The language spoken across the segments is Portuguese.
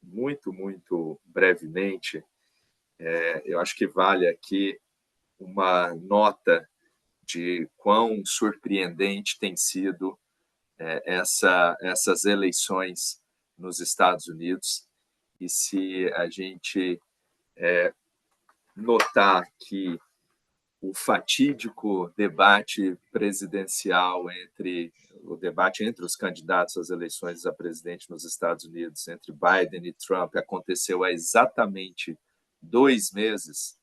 Muito brevemente, eu acho que vale aqui uma nota de quão surpreendente tem sido essas eleições nos Estados Unidos. E se a gente notar que o fatídico debate presidencial o debate entre os candidatos às eleições a presidente nos Estados Unidos, entre Biden e Trump, aconteceu há exatamente 2 meses,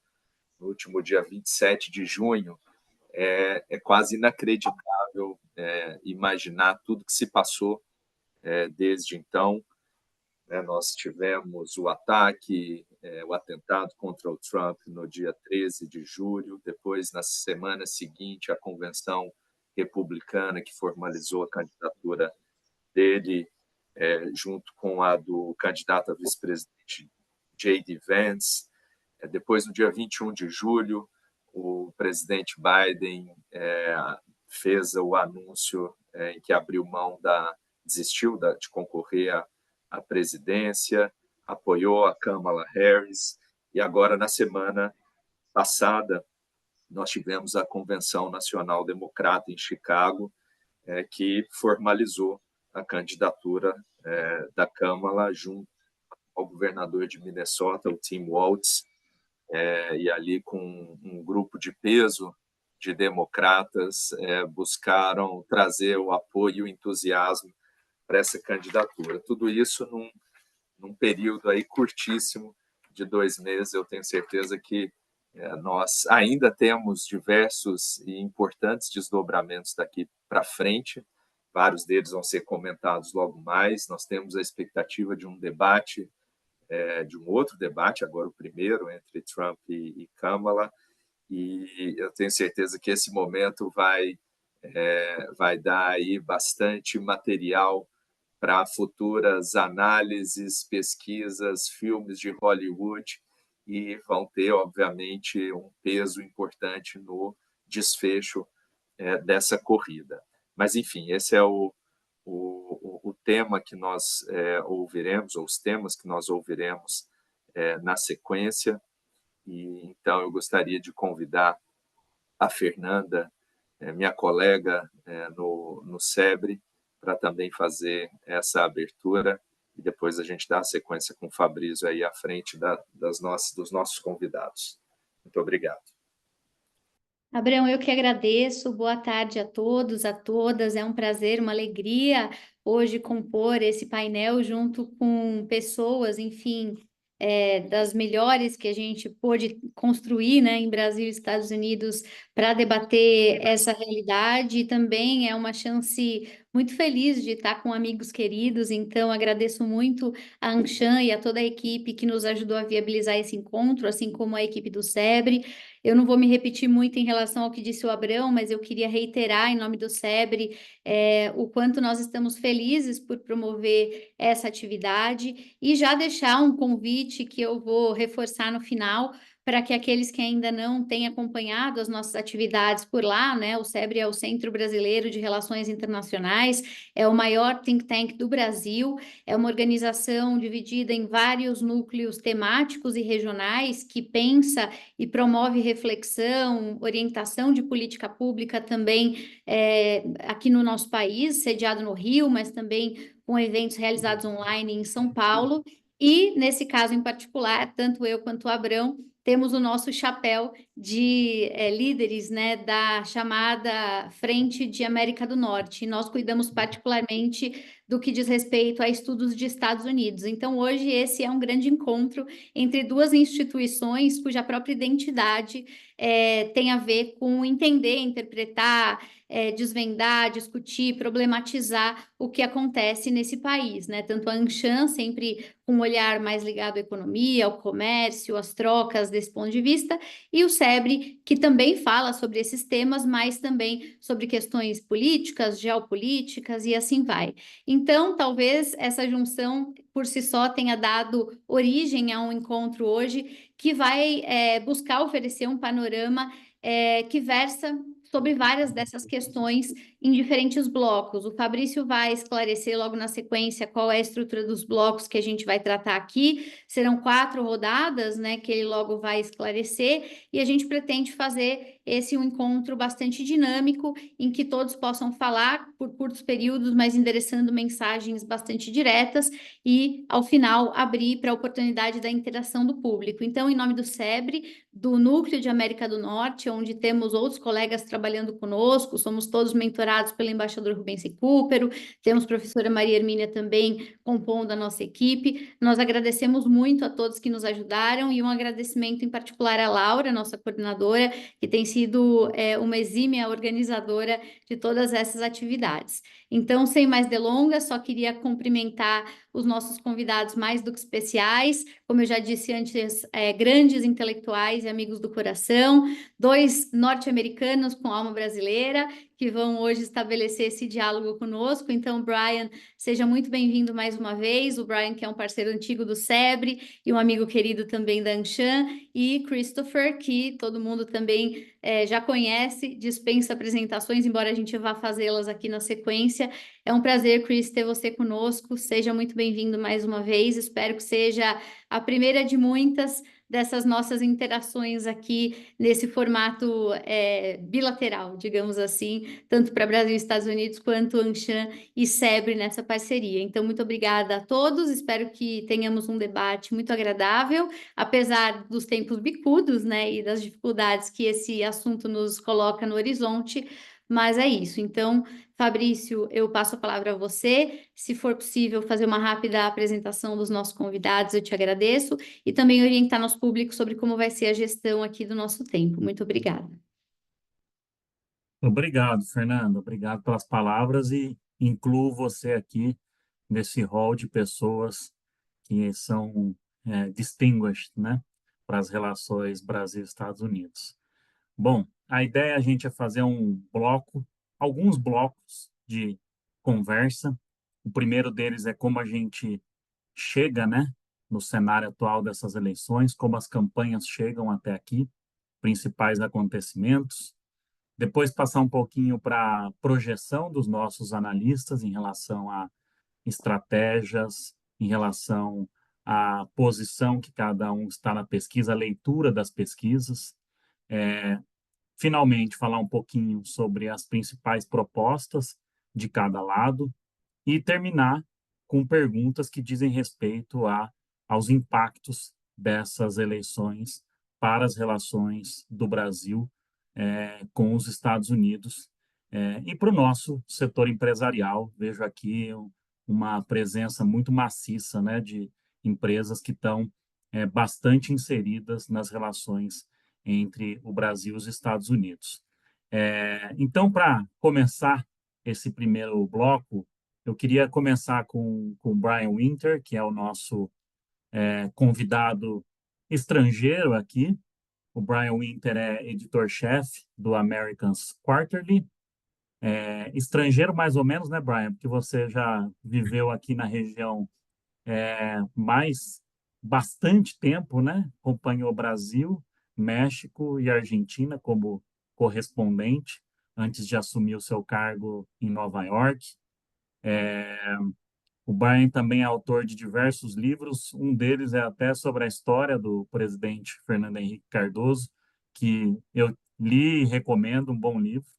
no último dia 27 de junho, é quase inacreditável imaginar tudo que se passou desde então. Nós tivemos o atentado contra o Trump no dia 13 de julho, depois, na semana seguinte, a convenção republicana que formalizou a candidatura dele, junto com a do candidato a vice-presidente J.D. Vance. Depois, no dia 21 de julho, o presidente Biden fez o anúncio em que desistiu de concorrer à presidência, apoiou a Kamala Harris, e agora, na semana passada, nós tivemos a Convenção Nacional Democrata em Chicago, que formalizou a candidatura da Kamala junto ao governador de Minnesota, o Tim Walz, e ali com um grupo de peso de democratas buscaram trazer o apoio e o entusiasmo para essa candidatura. Tudo isso num período aí curtíssimo de 2 meses. Eu tenho certeza que nós ainda temos diversos e importantes desdobramentos daqui para frente. Vários deles vão ser comentados logo mais. Nós temos a expectativa de um outro debate, agora o primeiro, entre Trump e Kamala, e eu tenho certeza que esse momento vai dar aí bastante material para futuras análises, pesquisas, filmes de Hollywood, e vão ter, obviamente, um peso importante no desfecho dessa corrida. Mas, enfim, esse é o tema que nós ouviremos, ou os temas que nós ouviremos na sequência. E então eu gostaria de convidar a Fernanda, minha colega no SEBRE, para também fazer essa abertura, e depois a gente dá a sequência com o Fabrício aí à frente dos nossos convidados. Muito obrigado. Abrão, eu que agradeço. Boa tarde a todos, a todas. É um prazer, uma alegria hoje compor esse painel junto com pessoas, enfim, das melhores que a gente pôde construir, né, em Brasil e Estados Unidos, para debater essa realidade. E também é uma chance muito feliz de estar com amigos queridos. Então, agradeço muito a Anshan e a toda a equipe que nos ajudou a viabilizar esse encontro, assim como a equipe do SEBRE. Eu não vou me repetir muito em relação ao que disse o Abrão, mas eu queria reiterar, em nome do SEBRE, o quanto nós estamos felizes por promover essa atividade, e já deixar um convite que eu vou reforçar no final, para que aqueles que ainda não têm acompanhado as nossas atividades por lá, né? O SEBRE é o Centro Brasileiro de Relações Internacionais, é o maior think tank do Brasil, é uma organização dividida em vários núcleos temáticos e regionais que pensa e promove reflexão, orientação de política pública também aqui no nosso país, sediado no Rio, mas também com eventos realizados online em São Paulo. E, nesse caso em particular, tanto eu quanto o Abrão temos o nosso chapéu de líderes, né, da chamada Frente de América do Norte. E nós cuidamos particularmente do que diz respeito a estudos de Estados Unidos. Então, hoje, esse é um grande encontro entre duas instituições cuja própria identidade tem a ver com entender, interpretar, desvendar, discutir, problematizar o que acontece nesse país, né? Tanto a Anshan, sempre com um olhar mais ligado à economia, ao comércio, às trocas desse ponto de vista, e o SEBRE, que também fala sobre esses temas, mas também sobre questões políticas, geopolíticas e assim vai. Então, talvez essa junção por si só tenha dado origem a um encontro hoje que vai buscar oferecer um panorama que versa sobre várias dessas questões em diferentes blocos. O Fabrício vai esclarecer logo na sequência qual é a estrutura dos blocos que a gente vai tratar aqui. Serão 4 rodadas, né, que ele logo vai esclarecer, e a gente pretende fazer esse um encontro bastante dinâmico, em que todos possam falar por curtos períodos, mas endereçando mensagens bastante diretas, e, ao final, abrir para a oportunidade da interação do público. Então, em nome do SEBRE, do Núcleo de América do Norte, onde temos outros colegas trabalhando conosco, somos todos mentorados pelo embaixador Rubens Recupero, temos a professora Maria Hermínia também compondo a nossa equipe. Nós agradecemos muito a todos que nos ajudaram, e um agradecimento em particular à Laura, nossa coordenadora, que tem sido uma exímia organizadora de todas essas atividades. Então, sem mais delongas, só queria cumprimentar os nossos convidados mais do que especiais, como eu já disse antes, grandes intelectuais e amigos do coração, 2 norte-americanos com alma brasileira, que vão hoje estabelecer esse diálogo conosco. Então, Brian, seja muito bem-vindo mais uma vez. O Brian, que é um parceiro antigo do SEBRE e um amigo querido também da Anshan, e Christopher, que todo mundo também já conhece, dispensa apresentações, embora a gente vá fazê-las aqui na sequência. É um prazer, Chris, ter você conosco. Seja muito bem-vindo mais uma vez. Espero que seja a primeira de muitas dessas nossas interações aqui nesse formato bilateral, digamos assim, tanto para Brasil e Estados Unidos, quanto Anshan e SEBRE nessa parceria. Então, muito obrigada a todos. Espero que tenhamos um debate muito agradável, apesar dos tempos bicudos, né, e das dificuldades que esse assunto nos coloca no horizonte. Mas é isso. Então, Fabrício, eu passo a palavra a você. Se for possível fazer uma rápida apresentação dos nossos convidados, eu te agradeço. E também orientar nosso público sobre como vai ser a gestão aqui do nosso tempo. Muito obrigada. Obrigado, Fernando. Obrigado pelas palavras e incluo você aqui nesse hall de pessoas que são distinguished, né, para as relações Brasil-Estados Unidos. Bom, a ideia é a gente fazer alguns blocos de conversa. O primeiro deles é como a gente chega, né, no cenário atual dessas eleições, como as campanhas chegam até aqui, principais acontecimentos. Depois passar um pouquinho para a projeção dos nossos analistas em relação a estratégias, em relação à posição que cada um está na pesquisa, a leitura das pesquisas. Finalmente, falar um pouquinho sobre as principais propostas de cada lado e terminar com perguntas que dizem respeito aos impactos dessas eleições para as relações do Brasil com os Estados Unidos e para o nosso setor empresarial. Vejo aqui uma presença muito maciça, né, de empresas que estão bastante inseridas nas relações entre o Brasil e os Estados Unidos. Então, para começar esse primeiro bloco, eu queria começar com o Brian Winter, que é o nosso convidado estrangeiro aqui. O Brian Winter é editor-chefe do Americans Quarterly. Estrangeiro mais ou menos, né, Brian? Porque você já viveu aqui na região mais bastante tempo, né? Acompanhou Brasil, México e Argentina como correspondente antes de assumir o seu cargo em Nova York. O Brian também é autor de diversos livros, um deles é até sobre a história do presidente Fernando Henrique Cardoso, que eu li e recomendo, um bom livro.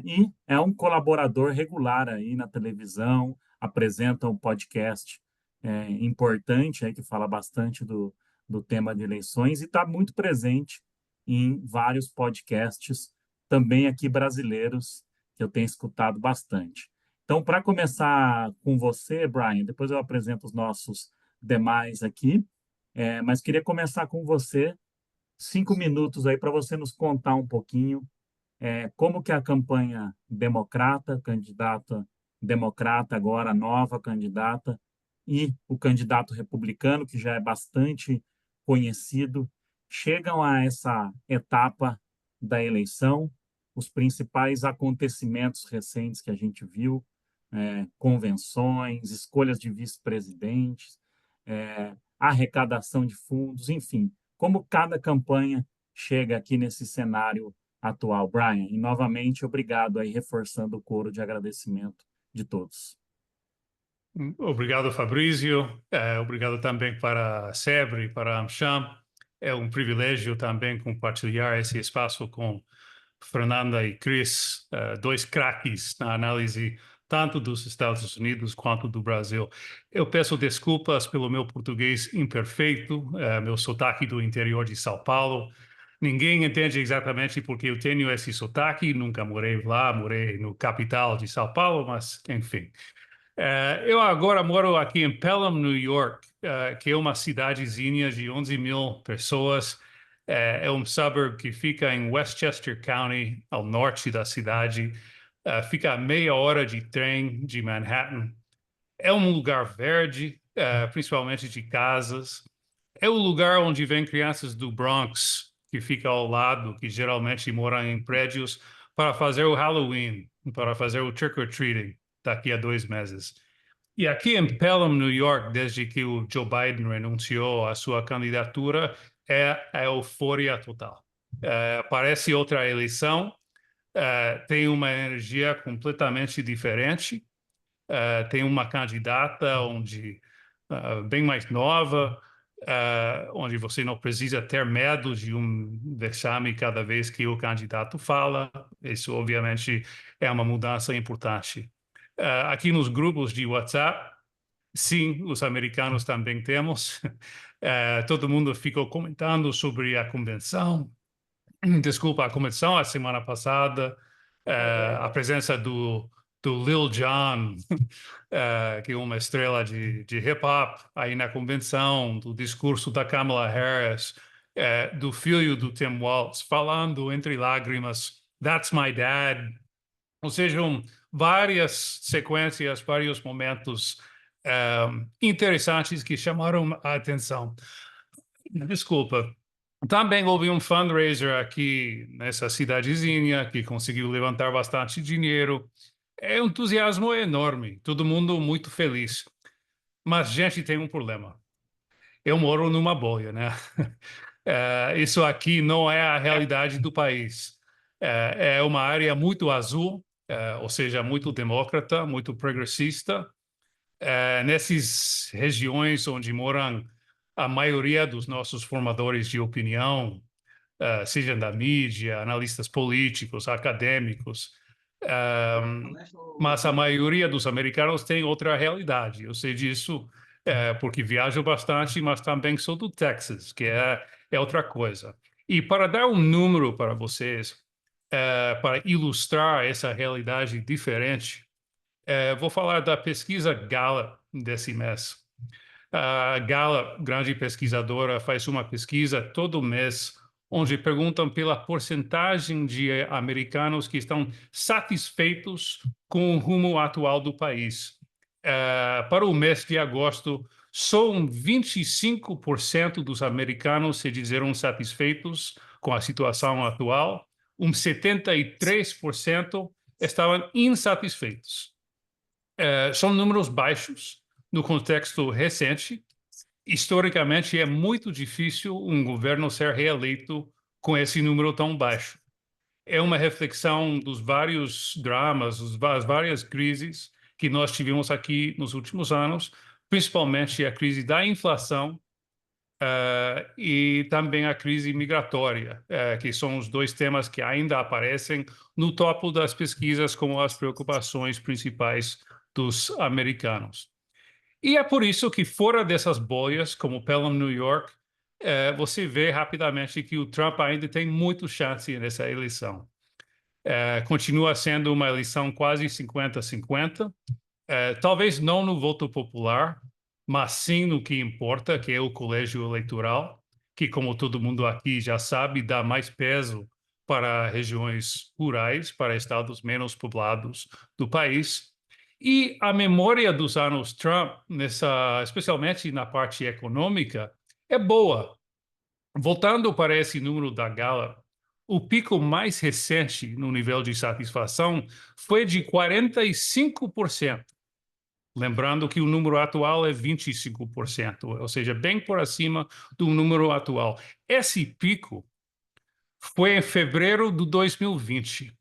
E é um colaborador regular aí na televisão, apresenta um podcast importante aí, que fala bastante do tema de eleições e está muito presente em vários podcasts, também aqui brasileiros, que eu tenho escutado bastante. Então, para começar com você, Brian, depois eu apresento os nossos demais aqui, mas queria começar com você, 5 minutos aí para você nos contar um pouquinho como que a campanha democrata, candidata democrata agora, nova candidata, e o candidato republicano, que já é bastante conhecido, chegam a essa etapa da eleição, os principais acontecimentos recentes que a gente viu, convenções, escolhas de vice-presidentes, arrecadação de fundos, enfim, como cada campanha chega aqui nesse cenário atual. Brian, e novamente, obrigado aí, reforçando o coro de agradecimento de todos. Obrigado, Fabrício. Obrigado também para a SEBRE, para a AmCham. É um privilégio também compartilhar esse espaço com Fernanda e Chris, dois craques na análise tanto dos Estados Unidos quanto do Brasil. Eu peço desculpas pelo meu português imperfeito, meu sotaque do interior de São Paulo. Ninguém entende exatamente porque eu tenho esse sotaque, nunca morei lá, morei no capital de São Paulo, mas enfim. Eu agora moro aqui em Pelham, New York, que é uma cidadezinha de 11 mil pessoas. É um suburb que fica em Westchester County, ao norte da cidade. Fica a meia hora de trem de Manhattan. É um lugar verde, principalmente de casas. É o lugar onde vêm crianças do Bronx, que fica ao lado, que geralmente moram em prédios, para fazer o Halloween, para fazer o trick-or-treating daqui a 2 meses. E aqui em Pelham, New York, desde que o Joe Biden renunciou à sua candidatura, é a euforia total. Parece outra eleição, tem uma energia completamente diferente, tem uma candidata bem mais nova, onde você não precisa ter medo de um vexame cada vez que o candidato fala. Isso, obviamente, é uma mudança importante. Aqui nos grupos de WhatsApp, sim, os americanos também temos. Todo mundo ficou comentando sobre a convenção. Desculpa, a convenção a semana passada, a presença do Lil Jon, que é uma estrela de hip-hop aí na convenção, do discurso da Kamala Harris, do filho do Tim Walz, falando entre lágrimas, "That's my dad". Ou seja, várias sequências, vários momentos interessantes que chamaram a atenção. Desculpa. Também houve um fundraiser aqui nessa cidadezinha que conseguiu levantar bastante dinheiro. É um entusiasmo enorme, todo mundo muito feliz. Mas, gente, tem um problema. Eu moro numa bolha, né? Isso aqui não é a realidade do país. É uma área muito azul, ou seja, muito democrata, muito progressista. Nessas regiões onde moram a maioria dos nossos formadores de opinião, sejam da mídia, analistas políticos, acadêmicos, mas a maioria dos americanos tem outra realidade. Eu sei disso porque viajo bastante, mas também sou do Texas, que é outra coisa. E para dar um número para vocês, para ilustrar essa realidade diferente, vou falar da pesquisa Gallup desse mês. A Gallup, grande pesquisadora, faz uma pesquisa todo mês onde perguntam pela porcentagem de americanos que estão satisfeitos com o rumo atual do país. Para o mês de agosto, só 25% dos americanos se disseram satisfeitos com a situação atual, 73% estavam insatisfeitos. São números baixos no contexto recente. Historicamente, é muito difícil um governo ser reeleito com esse número tão baixo. É uma reflexão dos vários dramas, das várias crises que nós tivemos aqui nos últimos anos, principalmente a crise da inflação e também a crise migratória, que são os dois temas que ainda aparecem no topo das pesquisas como as preocupações principais dos americanos. E é por isso que fora dessas bolhas, como Pelham, New York, você vê rapidamente que o Trump ainda tem muito chance nessa eleição. Continua sendo uma eleição quase 50-50, talvez não no voto popular, mas sim no que importa, que é o colégio eleitoral, que, como todo mundo aqui já sabe, dá mais peso para regiões rurais, para estados menos poblados do país. E a memória dos anos Trump, especialmente na parte econômica, é boa. Voltando para esse número da Gallup, o pico mais recente no nível de satisfação foi de 45%. Lembrando que o número atual é 25%, ou seja, bem por acima do número atual. Esse pico foi em fevereiro de 2020,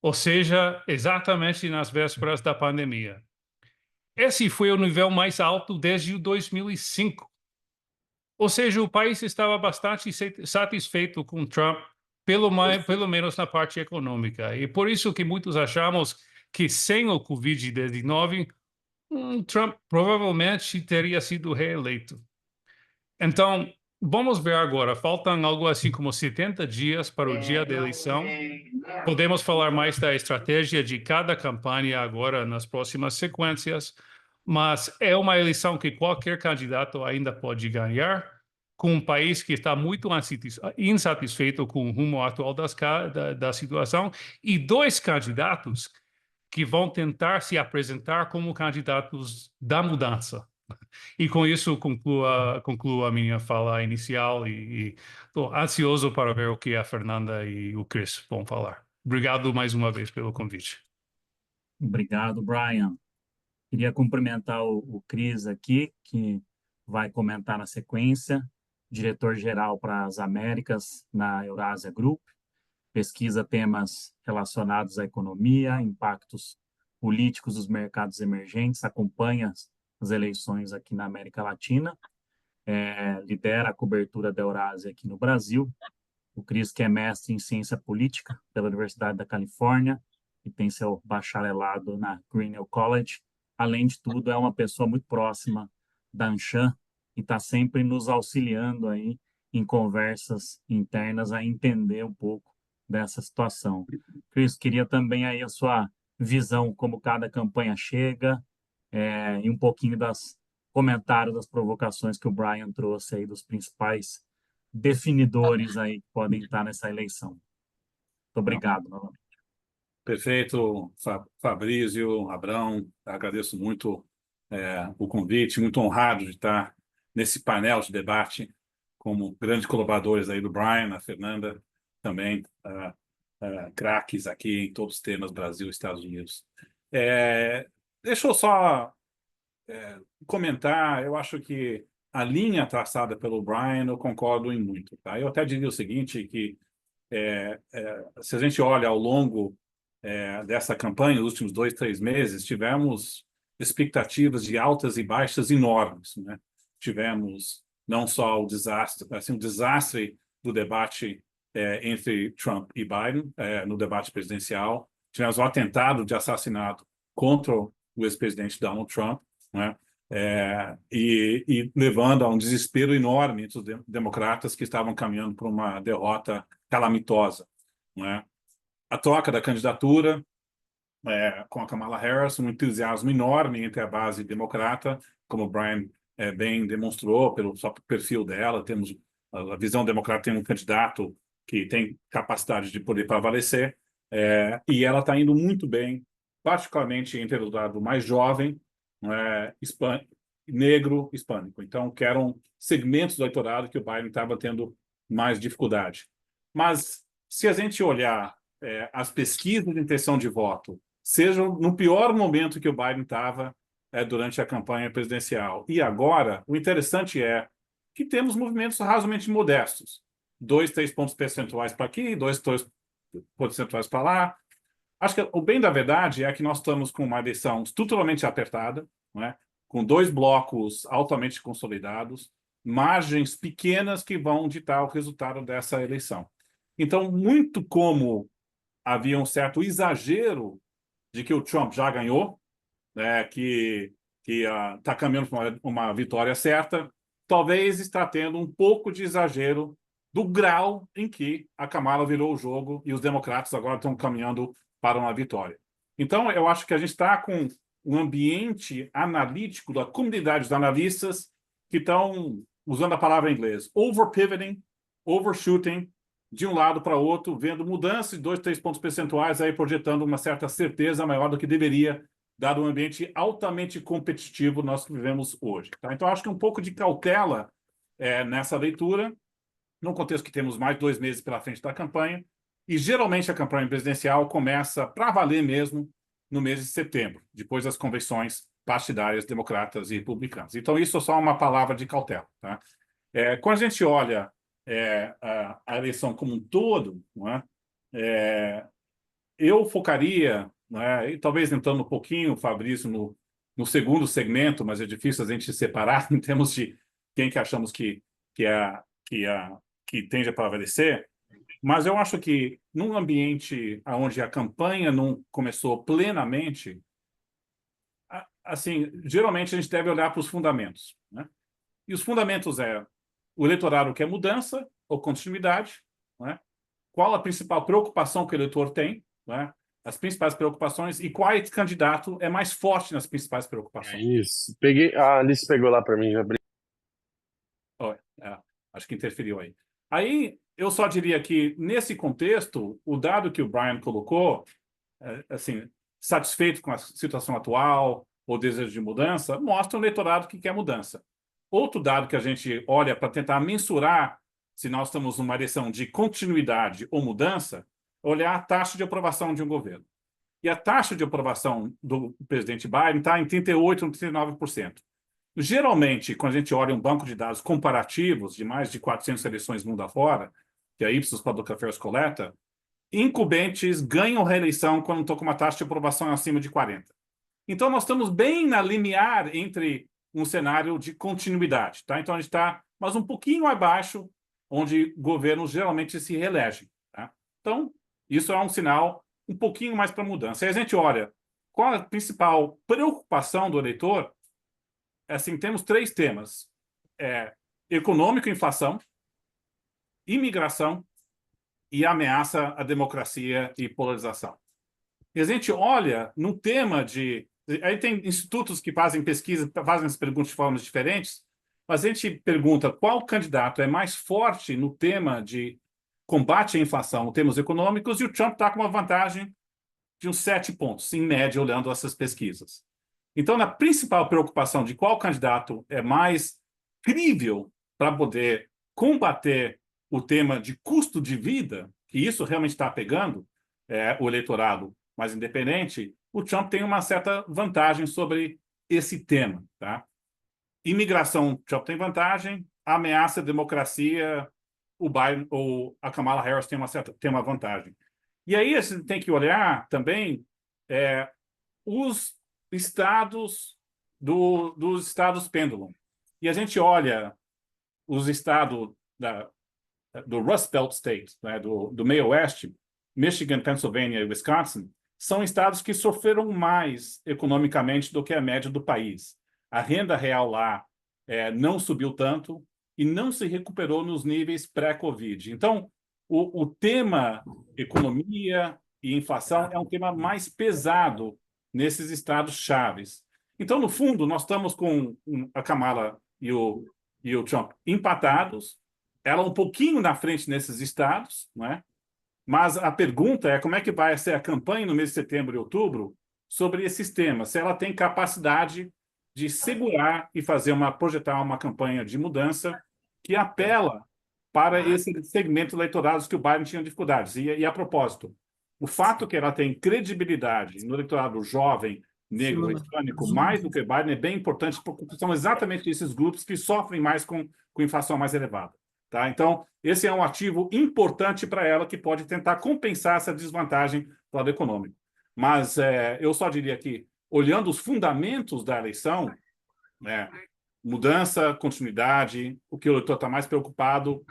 ou seja, exatamente nas vésperas da pandemia. Esse foi o nível mais alto desde 2005. Ou seja, o país estava bastante satisfeito com Trump, pelo menos na parte econômica. E por isso que muitos achamos que sem o Covid-19, Trump provavelmente teria sido reeleito. Então, vamos ver agora. Faltam algo assim como 70 dias para o dia da eleição. Podemos falar mais da estratégia de cada campanha agora nas próximas sequências, mas é uma eleição que qualquer candidato ainda pode ganhar, com um país que está muito insatisfeito com o rumo atual da situação, e dois candidatos que vão tentar se apresentar como candidatos da mudança. E com isso concluo a minha fala inicial e estou ansioso para ver o que a Fernanda e o Chris vão falar. Obrigado mais uma vez pelo convite. Obrigado, Brian. Queria cumprimentar o Chris aqui, que vai comentar na sequência, diretor-geral para as Américas na Eurasia Group, pesquisa temas relacionados à economia, impactos políticos dos mercados emergentes, acompanha as eleições aqui na América Latina, lidera a cobertura da Eurásia aqui no Brasil. O Chris, que é mestre em ciência política pela Universidade da Califórnia e tem seu bacharelado na Grinnell College. Além de tudo, é uma pessoa muito próxima da Anshan e está sempre nos auxiliando aí em conversas internas a entender um pouco dessa situação. Chris, queria também aí a sua visão, como cada campanha chega, e um pouquinho das comentários, das provocações que o Brian trouxe aí, dos principais definidores aí que podem estar nessa eleição. Muito obrigado, novamente. Perfeito, Fabrício, Abrão, agradeço muito o convite, muito honrado de estar nesse painel de debate como grandes colaboradores aí do Brian, a Fernanda, também craques aqui em todos os temas Brasil e Estados Unidos. Deixa eu só comentar, eu acho que a linha traçada pelo Brian eu concordo em muito. Tá? Eu até diria o seguinte, que se a gente olha ao longo dessa campanha, nos últimos 2, 3 meses, tivemos expectativas de altas e baixas enormes, né? Tivemos não só o desastre, assim, o desastre do debate entre Trump e Biden, no debate presidencial. Tivemos um atentado de assassinato contra o ex-presidente Donald Trump, né? E levando a um desespero enorme entre os democratas que estavam caminhando para uma derrota calamitosa, né? A troca da candidatura com a Kamala Harris, um entusiasmo enorme entre a base democrata, como o Brian bem demonstrou pelo perfil dela. Temos a visão democrata, tem um candidato que tem capacidade de poder prevalecer, e ela está indo muito bem, particularmente entre o lado mais jovem, negro, hispânico. Então, que eram segmentos do eleitorado que o Biden estava tendo mais dificuldade. Mas, se a gente olhar as pesquisas de intenção de voto, sejam no pior momento que o Biden estava durante a campanha presidencial, e agora, o interessante é que temos movimentos razoavelmente modestos. 2, 3 pontos percentuais para aqui, 2 pontos percentuais para lá. Acho que o bem da verdade é que nós estamos com uma eleição estruturalmente apertada, né? Com 2 blocos altamente consolidados, margens pequenas que vão ditar o resultado dessa eleição. Então, muito como havia um certo exagero de que o Trump já ganhou, que está caminhando para uma vitória certa, talvez está tendo um pouco de exagero do grau em que a Kamala virou o jogo e os democratas agora estão caminhando para uma vitória. Então, eu acho que a gente está com um ambiente analítico da comunidade de analistas que estão usando a palavra em inglês, over-pivoting, overshooting, de um lado para o outro, vendo mudança de 2, 3 pontos percentuais, aí projetando uma certa certeza maior do que deveria, dado o ambiente altamente competitivo nós que vivemos hoje. Tá? Então, acho que um pouco de cautela nessa leitura, num contexto que temos mais de 2 meses pela frente da campanha, e geralmente a campanha presidencial começa para valer mesmo no mês de setembro, depois das convenções partidárias democratas e republicanas. Então, isso é só uma palavra de cautela. Tá? Quando a gente olha a eleição como um todo, não é? Eu focaria, né, e talvez entrando um pouquinho, Fabrício, no segundo segmento, mas é difícil a gente separar em termos de quem que achamos que, é, que tende a prevalecer, mas eu acho que num ambiente onde a campanha não começou plenamente, assim, geralmente a gente deve olhar para os fundamentos, né? E os fundamentos o eleitorado quer mudança ou continuidade, né? Qual a principal preocupação que o eleitor tem, né? As principais preocupações e qual candidato é mais forte nas principais preocupações. Isso. Peguei. A Alice pegou lá para mim. Acho que interferiu aí. Aí, eu só diria que, nesse contexto, o dado que o Brian colocou, assim, satisfeito com a situação atual ou desejo de mudança, mostra um eleitorado que quer mudança. Outro dado que a gente olha para tentar mensurar se nós estamos numa eleição de continuidade ou mudança, olhar a taxa de aprovação de um governo. E a taxa de aprovação do presidente Biden está em 38%, 39%. Geralmente, quando a gente olha um banco de dados comparativos de mais de 400 eleições mundo afora, que a Ipsos Public Affairs coleta, incumbentes ganham reeleição quando estão com uma taxa de aprovação acima de 40%. Então, nós estamos bem na limiar entre um cenário de continuidade. Tá? Então, a gente está mas um pouquinho abaixo, onde governos geralmente se reelegem. Tá? Então, isso é um sinal um pouquinho mais para mudança. E a gente olha qual a principal preocupação do eleitor. Assim, temos 3 temas: econômico, inflação, imigração e ameaça à democracia e polarização. E a gente olha no tema de... Aí tem institutos que fazem pesquisa, fazem as perguntas de formas diferentes, mas a gente pergunta qual candidato é mais forte no tema de combate à inflação, em termos econômicos, e o Trump está com uma vantagem de uns 7 pontos, em média, olhando essas pesquisas. Então, na principal preocupação de qual candidato é mais crível para poder combater o tema de custo de vida, que isso realmente está pegando o eleitorado mais independente, o Trump tem uma certa vantagem sobre esse tema. Tá? Imigração, o Trump tem vantagem. Ameaça à democracia, o Biden ou a Kamala Harris tem uma vantagem. E aí a gente tem que olhar também os estados dos estados pêndulo. E a gente olha os estados do Rust Belt State, né, do meio oeste, Michigan, Pennsylvania e Wisconsin, são estados que sofreram mais economicamente do que a média do país. A renda real lá não subiu tanto e não se recuperou nos níveis pré-Covid. Então, o tema economia e inflação é um tema mais pesado nesses estados chaves. Então, no fundo, nós estamos com a Kamala e o Trump empatados, ela um pouquinho na frente nesses estados, não é? Mas a pergunta é como é que vai ser a campanha no mês de setembro e outubro sobre esses temas, se ela tem capacidade de segurar e projetar uma campanha de mudança que apela para esse segmento eleitoral que o Biden tinha dificuldades. E a propósito, o fato que ela tem credibilidade no eleitorado jovem, negro, hispânico, mais do que o Biden, é bem importante, porque são exatamente esses grupos que sofrem mais com inflação mais elevada. Tá? Então, esse é um ativo importante para ela que pode tentar compensar essa desvantagem do lado econômico. Mas eu só diria que, olhando os fundamentos da eleição, mudança, continuidade, o que o eleitor está mais preocupado,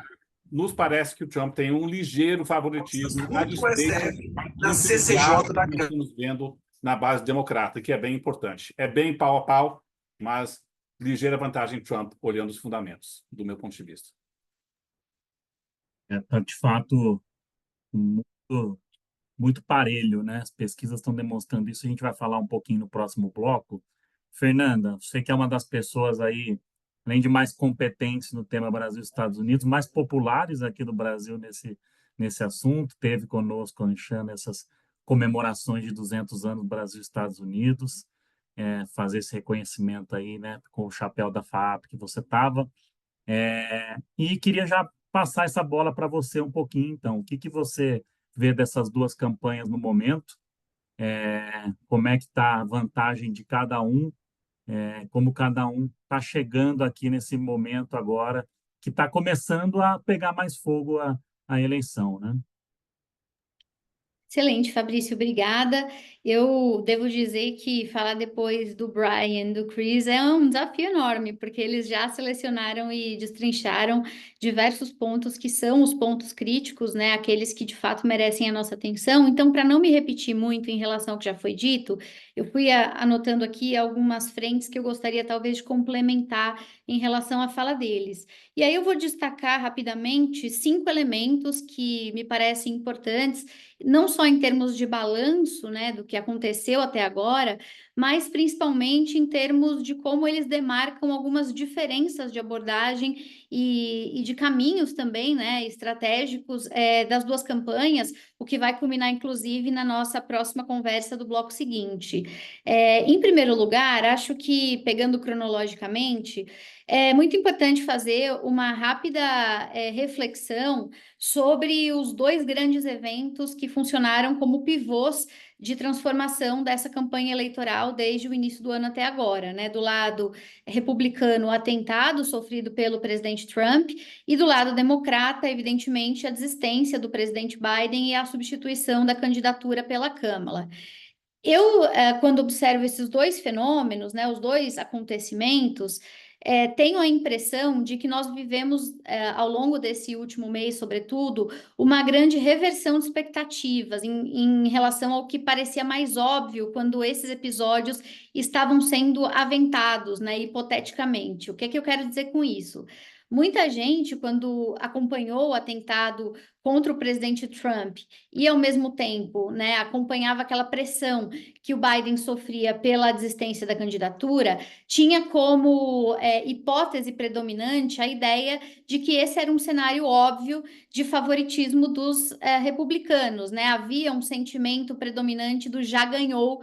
nos parece que o Trump tem um ligeiro favoritismo a despeito na CCJ que nós estamos vendo na base democrata, que é bem importante. É bem pau a pau, mas ligeira vantagem Trump, olhando os fundamentos, do meu ponto de vista. Tá, de fato, muito, muito parelho, né? As pesquisas estão demonstrando isso. A gente vai falar um pouquinho no próximo bloco. Fernanda, você que é uma das pessoas aí, além de mais competentes no tema Brasil e Estados Unidos, mais populares aqui no Brasil nesse assunto, teve conosco, Anchan, essas comemorações de 200 anos Brasil e Estados Unidos, fazer esse reconhecimento aí, né, com o chapéu da FAAP que você estava. E queria já passar essa bola para você um pouquinho, então. O que você vê dessas duas campanhas no momento? Como é que está a vantagem de cada um? Como cada um está chegando aqui nesse momento agora que está começando a pegar mais fogo a eleição, né? Excelente, Fabrício, obrigada. Eu devo dizer que falar depois do Brian, do Chris, é um desafio enorme, porque eles já selecionaram e destrincharam diversos pontos que são os pontos críticos, né? Aqueles que de fato merecem a nossa atenção. Então, para não me repetir muito em relação ao que já foi dito, eu fui anotando aqui algumas frentes que eu gostaria talvez de complementar em relação à fala deles. E aí eu vou destacar rapidamente 5 elementos que me parecem importantes, não só em termos de balanço, né, do que aconteceu até agora, mas principalmente em termos de como eles demarcam algumas diferenças de abordagem e de caminhos também, né, estratégicos das duas campanhas, o que vai culminar, inclusive, na nossa próxima conversa do bloco seguinte. Em primeiro lugar, acho que, pegando cronologicamente, é muito importante fazer uma rápida reflexão sobre os 2 grandes eventos que funcionaram como pivôs de transformação dessa campanha eleitoral desde o início do ano até agora, né? Do lado republicano, o atentado sofrido pelo presidente Trump, e do lado democrata, evidentemente, a desistência do presidente Biden e a substituição da candidatura pela Câmara. Eu, quando observo esses 2 fenômenos, né, os 2 acontecimentos, tenho a impressão de que nós vivemos, ao longo desse último mês, sobretudo, uma grande reversão de expectativas em relação ao que parecia mais óbvio quando esses episódios estavam sendo aventados, né, hipoteticamente. O que é que eu quero dizer com isso? Muita gente, quando acompanhou o atentado contra o presidente Trump e, ao mesmo tempo, né, acompanhava aquela pressão que o Biden sofria pela desistência da candidatura, tinha como hipótese predominante a ideia de que esse era um cenário óbvio de favoritismo dos republicanos, né? Havia um sentimento predominante do já ganhou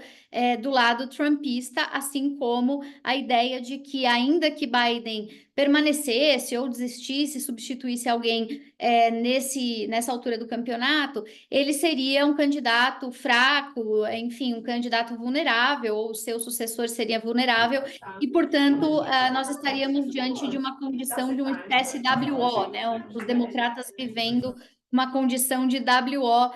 do lado trumpista, assim como a ideia de que, ainda que Biden permanecesse ou desistisse, substituísse alguém nessa altura do campeonato, ele seria um candidato fraco, enfim, um candidato vulnerável, ou o seu sucessor seria vulnerável, e, portanto, nós estaríamos diante de uma condição de uma espécie de WO, né? Os democratas vivendo uma condição de WO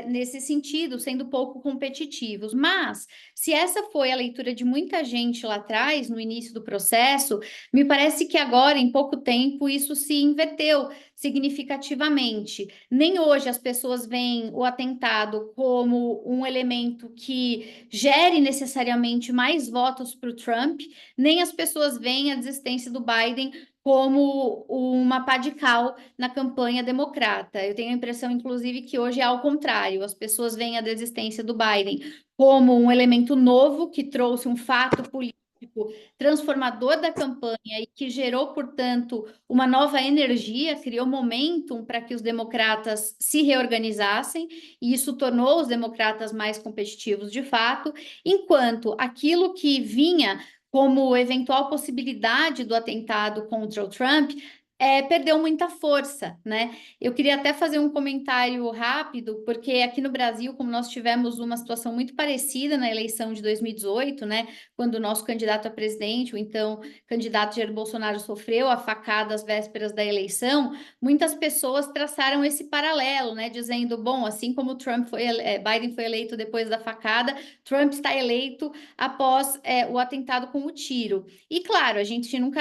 nesse sentido, sendo pouco competitivos. Mas, se essa foi a leitura de muita gente lá atrás, no início do processo, me parece que agora, em pouco tempo, isso se inverteu significativamente. Nem hoje as pessoas veem o atentado como um elemento que gere necessariamente mais votos para o Trump, nem as pessoas veem a desistência do Biden como uma pá de cal na campanha democrata. Eu tenho a impressão, inclusive, que hoje é ao contrário. As pessoas veem a desistência do Biden como um elemento novo que trouxe um fato político transformador da campanha e que gerou, portanto, uma nova energia, criou momentum para que os democratas se reorganizassem, e isso tornou os democratas mais competitivos de fato, enquanto aquilo que vinha como eventual possibilidade do atentado contra o Trump perdeu muita força, né? Eu queria até fazer um comentário rápido, porque aqui no Brasil, como nós tivemos uma situação muito parecida na eleição de 2018, né? Quando o nosso candidato a presidente, o então candidato Jair Bolsonaro, sofreu a facada às vésperas da eleição, muitas pessoas traçaram esse paralelo, né? Dizendo, bom, assim como Biden foi eleito depois da facada, Trump está eleito após o atentado com o tiro. E, claro, a gente nunca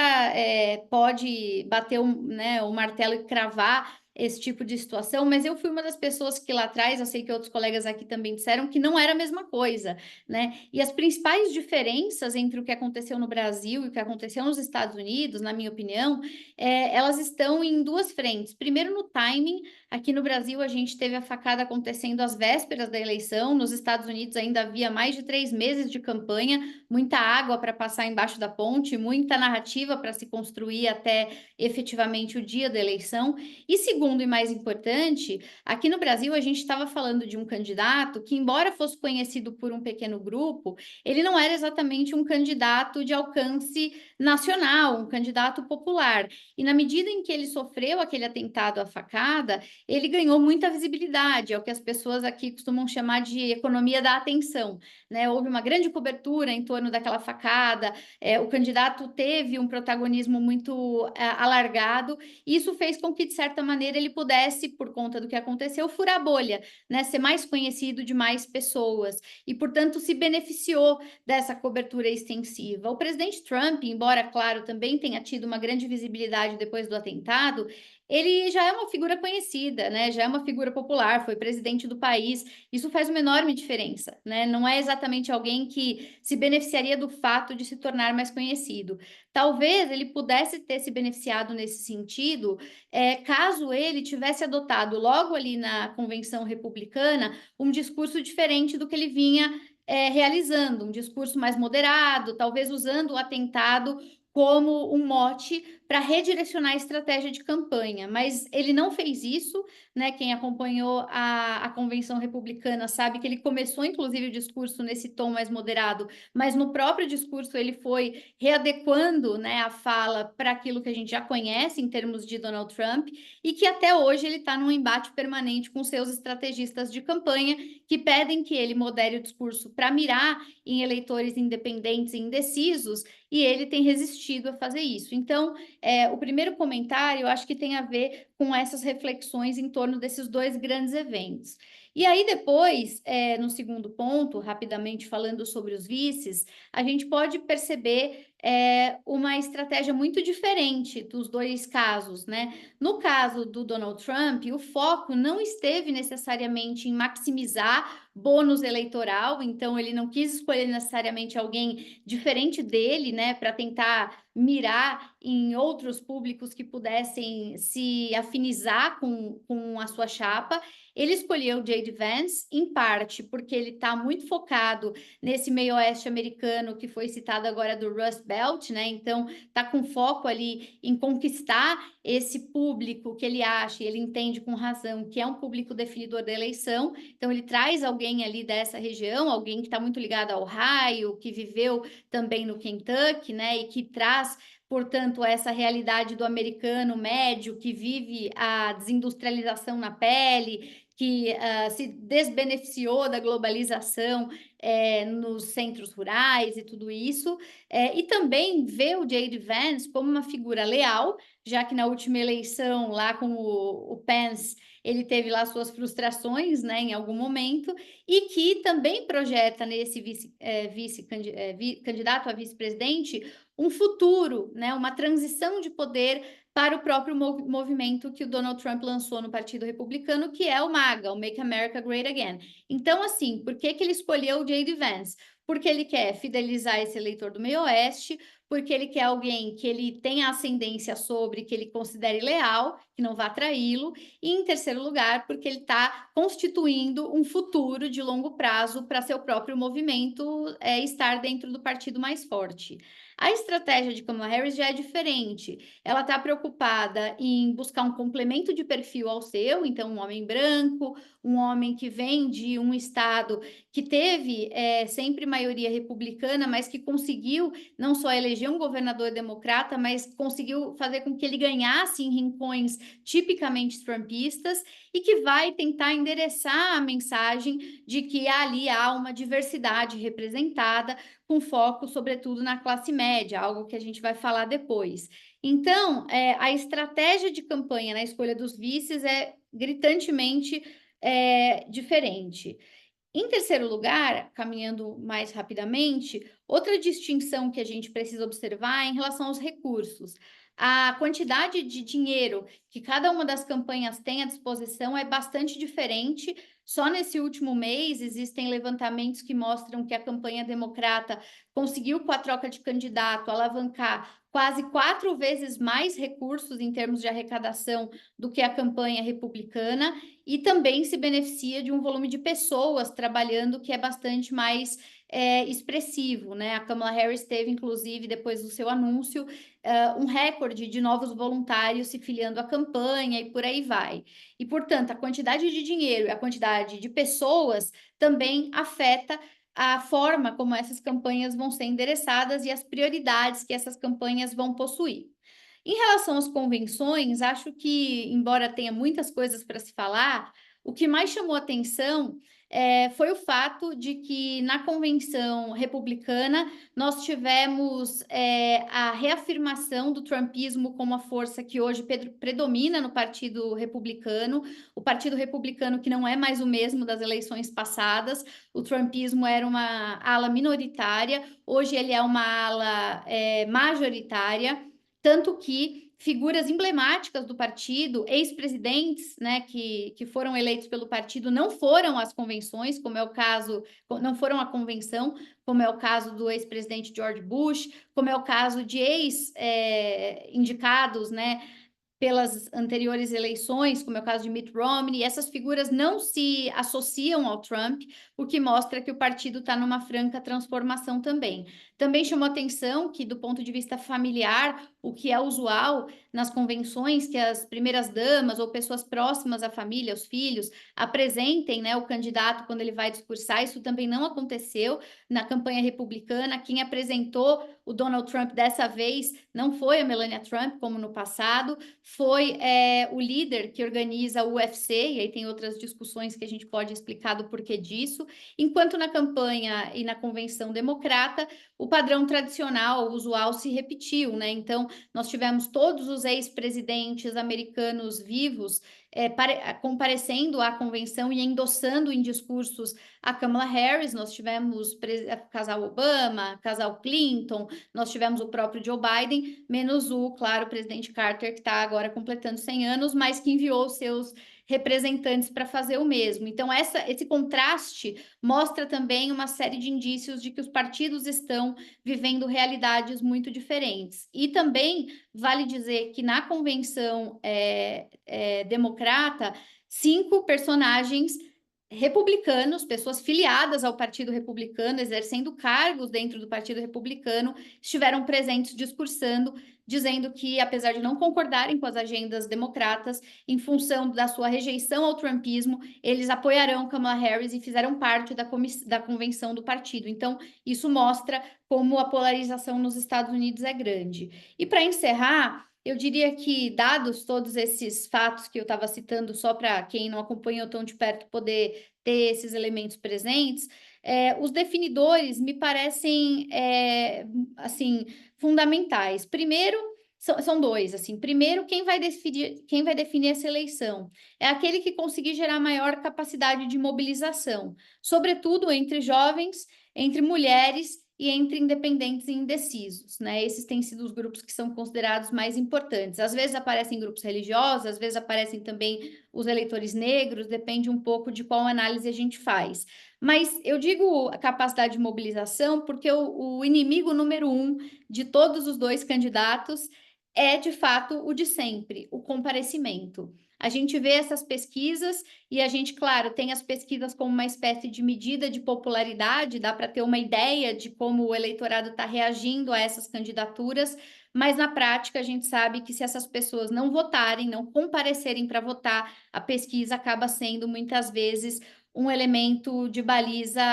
pode bater o martelo e cravar esse tipo de situação, mas eu fui uma das pessoas que lá atrás, eu sei que outros colegas aqui também disseram que não era a mesma coisa, né? E as principais diferenças entre o que aconteceu no Brasil e o que aconteceu nos Estados Unidos, na minha opinião, elas estão em 2 frentes. Primeiro, no timing. Aqui no Brasil, a gente teve a facada acontecendo às vésperas da eleição. Nos Estados Unidos ainda havia mais de 3 meses de campanha, muita água para passar embaixo da ponte, muita narrativa para se construir até efetivamente o dia da eleição. E segundo, segundo e mais importante, aqui no Brasil a gente estava falando de um candidato que, embora fosse conhecido por um pequeno grupo, ele não era exatamente um candidato de alcance nacional, um candidato popular. E na medida em que ele sofreu aquele atentado à facada, ele ganhou muita visibilidade, é o que as pessoas aqui costumam chamar de economia da atenção, né? Houve uma grande cobertura em torno daquela facada, o candidato teve um protagonismo muito alargado, e isso fez com que, de certa maneira, ele pudesse, por conta do que aconteceu, furar a bolha, né? Ser mais conhecido de mais pessoas, e, portanto, se beneficiou dessa cobertura extensiva. O presidente Trump, embora, claro, também tenha tido uma grande visibilidade depois do atentado, ele já é uma figura conhecida, né? Já é uma figura popular, foi presidente do país. Isso faz uma enorme diferença, né? Não é exatamente alguém que se beneficiaria do fato de se tornar mais conhecido. Talvez ele pudesse ter se beneficiado nesse sentido, caso ele tivesse adotado logo ali na convenção republicana um discurso diferente do que ele vinha realizando, um discurso mais moderado, talvez usando o atentado como um mote para redirecionar a estratégia de campanha, mas ele não fez isso, né? Quem acompanhou a convenção republicana sabe que ele começou, inclusive, o discurso nesse tom mais moderado, mas no próprio discurso ele foi readequando, né, a fala para aquilo que a gente já conhece em termos de Donald Trump, e que até hoje ele está num embate permanente com seus estrategistas de campanha, que pedem que ele modere o discurso para mirar em eleitores independentes e indecisos, e ele tem resistido a fazer isso. Então, o primeiro comentário, eu acho que tem a ver com essas reflexões em torno desses dois grandes eventos. E aí depois, no segundo ponto, rapidamente falando sobre os vices, a gente pode perceber uma estratégia muito diferente dos dois casos, né? No caso do Donald Trump, o foco não esteve necessariamente em maximizar bônus eleitoral, então ele não quis escolher necessariamente alguém diferente dele, né, para tentar mirar em outros públicos que pudessem se afinizar com a sua chapa. Ele escolheu J.D. Vance, em parte porque ele está muito focado nesse meio oeste americano que foi citado agora do Rust Belt, né? Então, está com foco ali em conquistar esse público que ele acha, e ele entende com razão, que é um público definidor da eleição. Então, ele traz alguém ali dessa região, alguém que está muito ligado ao Ohio, que viveu também no Kentucky, né? E que traz, portanto, essa realidade do americano médio que vive a desindustrialização na pele, que se desbeneficiou da globalização nos centros rurais e tudo isso, e também vê o J.D. Vance como uma figura leal, já que na última eleição, lá com o Pence, ele teve lá suas frustrações, né, em algum momento, e que também projeta nesse candidato a vice-presidente um futuro, né, uma transição de poder para o próprio movimento que o Donald Trump lançou no Partido Republicano, que é o MAGA, o Make America Great Again. Então, assim, por que ele escolheu o J.D. Vance? Porque ele quer fidelizar esse eleitor do meio oeste, porque ele quer alguém que ele tenha ascendência sobre, que ele considere leal, que não vá traí-lo, e em terceiro lugar, porque ele está constituindo um futuro de longo prazo para seu próprio movimento estar dentro do partido mais forte. A estratégia de Kamala Harris já é diferente. Ela está preocupada em buscar um complemento de perfil ao seu, então um homem branco, um homem que vem de um estado que teve sempre maioria republicana, mas que conseguiu não só eleger um governador democrata, mas conseguiu fazer com que ele ganhasse em rincões tipicamente trumpistas, e que vai tentar endereçar a mensagem de que ali há uma diversidade representada, com foco, sobretudo, na classe média, algo que a gente vai falar depois. Então, a estratégia de campanha na escolha dos vices é gritantemente diferente. Em terceiro lugar, caminhando mais rapidamente, outra distinção que a gente precisa observar é em relação aos recursos. A quantidade de dinheiro que cada uma das campanhas tem à disposição é bastante diferente. Só nesse último mês existem levantamentos que mostram que a campanha democrata conseguiu, com a troca de candidato, alavancar quase 4 vezes mais recursos em termos de arrecadação do que a campanha republicana, e também se beneficia de um volume de pessoas trabalhando que é bastante mais expressivo, né? A Kamala Harris teve, inclusive, depois do seu anúncio, um recorde de novos voluntários se filiando à campanha e por aí vai. E, portanto, a quantidade de dinheiro e a quantidade de pessoas também afeta a forma como essas campanhas vão ser endereçadas e as prioridades que essas campanhas vão possuir. Em relação às convenções, acho que, embora tenha muitas coisas para se falar, o que mais chamou atenção foi o fato de que na convenção republicana nós tivemos a reafirmação do trumpismo como a força que hoje predomina no Partido Republicano, o Partido Republicano que não é mais o mesmo das eleições passadas. O trumpismo era uma ala minoritária, hoje ele é uma ala majoritária, tanto que figuras emblemáticas do partido, ex-presidentes, né, que foram eleitos pelo partido, não foram às convenções, como é o caso, não foram à convenção, como é o caso do ex-presidente George Bush, como é o caso de ex-indicados, né, pelas anteriores eleições, como é o caso de Mitt Romney. Essas figuras não se associam ao Trump, o que mostra que o partido está numa franca transformação também. Também chamou atenção que, do ponto de vista familiar, o que é usual nas convenções, que as primeiras damas ou pessoas próximas à família, os filhos, apresentem, né, o candidato quando ele vai discursar. Isso também não aconteceu na campanha republicana. Quem apresentou o Donald Trump dessa vez não foi a Melania Trump, como no passado, foi o líder que organiza o UFC, e aí tem outras discussões que a gente pode explicar do porquê disso, enquanto na campanha e na convenção democrata, o padrão tradicional, usual, se repetiu, né? Então, nós tivemos todos os ex-presidentes americanos vivos comparecendo à convenção e endossando em discursos a Kamala Harris. Nós tivemos casal Obama, casal Clinton, nós tivemos o próprio Joe Biden, menos claro, o presidente Carter, que está agora completando 100 anos, mas que enviou seus representantes para fazer o mesmo. Então, esse contraste mostra também uma série de indícios de que os partidos estão vivendo realidades muito diferentes. E também vale dizer que na convenção democrata, 5 personagens republicanos, pessoas filiadas ao Partido Republicano, exercendo cargos dentro do Partido Republicano, estiveram presentes discursando, dizendo que, apesar de não concordarem com as agendas democratas, em função da sua rejeição ao trumpismo, eles apoiarão Kamala Harris e fizeram parte da convenção do partido. Então, isso mostra como a polarização nos Estados Unidos é grande. E para encerrar, eu diria que, dados todos esses fatos que eu estava citando, só para quem não acompanhou tão de perto poder ter esses elementos presentes, os definidores me parecem, assim, fundamentais. Primeiro, são dois, assim. Primeiro, quem vai definir essa eleição? É aquele que conseguir gerar maior capacidade de mobilização, sobretudo entre jovens, entre mulheres e entre independentes e indecisos, né? Esses têm sido os grupos que são considerados mais importantes. Às vezes aparecem grupos religiosos, às vezes aparecem também os eleitores negros, depende um pouco de qual análise a gente faz. Mas eu digo a capacidade de mobilização porque o inimigo número 1 de todos os dois candidatos é, de fato, o de sempre, o comparecimento. A gente vê essas pesquisas e a gente, claro, tem as pesquisas como uma espécie de medida de popularidade, dá para ter uma ideia de como o eleitorado está reagindo a essas candidaturas, mas na prática a gente sabe que se essas pessoas não votarem, não comparecerem para votar, a pesquisa acaba sendo muitas vezes um elemento de baliza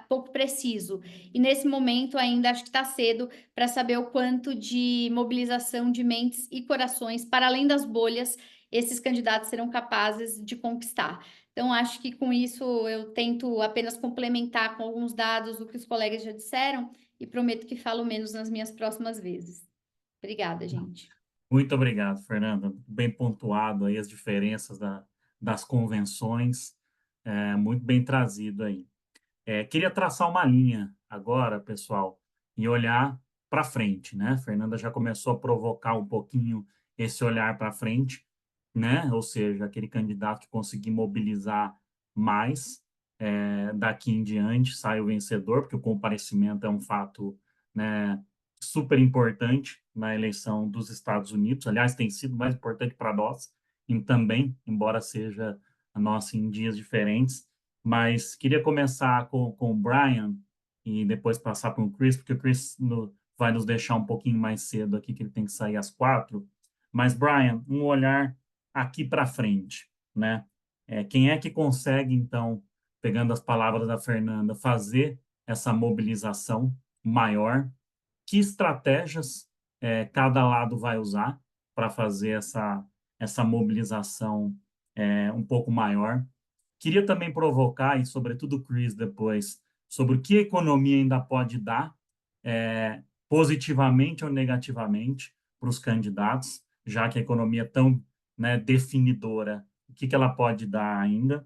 pouco preciso. E nesse momento ainda acho que está cedo para saber o quanto de mobilização de mentes e corações, para além das bolhas, esses candidatos serão capazes de conquistar. Então, acho que com isso eu tento apenas complementar com alguns dados o que os colegas já disseram e prometo que falo menos nas minhas próximas vezes. Obrigada, gente. Muito obrigado, Fernanda. Bem pontuado aí as diferenças das convenções, muito bem trazido aí. Queria traçar uma linha agora, pessoal, e olhar para frente, né? Fernanda já começou a provocar um pouquinho esse olhar para frente, né? Ou seja, aquele candidato que conseguir mobilizar mais, daqui em diante sai o vencedor, porque o comparecimento é um fato, né, super importante na eleição dos Estados Unidos. Aliás, tem sido mais importante para nós e também, embora seja a nossa em dias diferentes. Mas queria começar com o Brian e depois passar para o Chris, porque o Chris vai nos deixar um pouquinho mais cedo aqui, que ele tem que sair às 4. Mas, Brian, um olhar aqui para frente, né? Quem é que consegue, então, pegando as palavras da Fernanda, fazer essa mobilização maior? Que estratégias cada lado vai usar para fazer essa mobilização um pouco maior? Queria também provocar, e sobretudo o Chris depois, sobre o que a economia ainda pode dar, positivamente ou negativamente, para os candidatos, já que a economia é tão, né, definidora, o que ela pode dar ainda.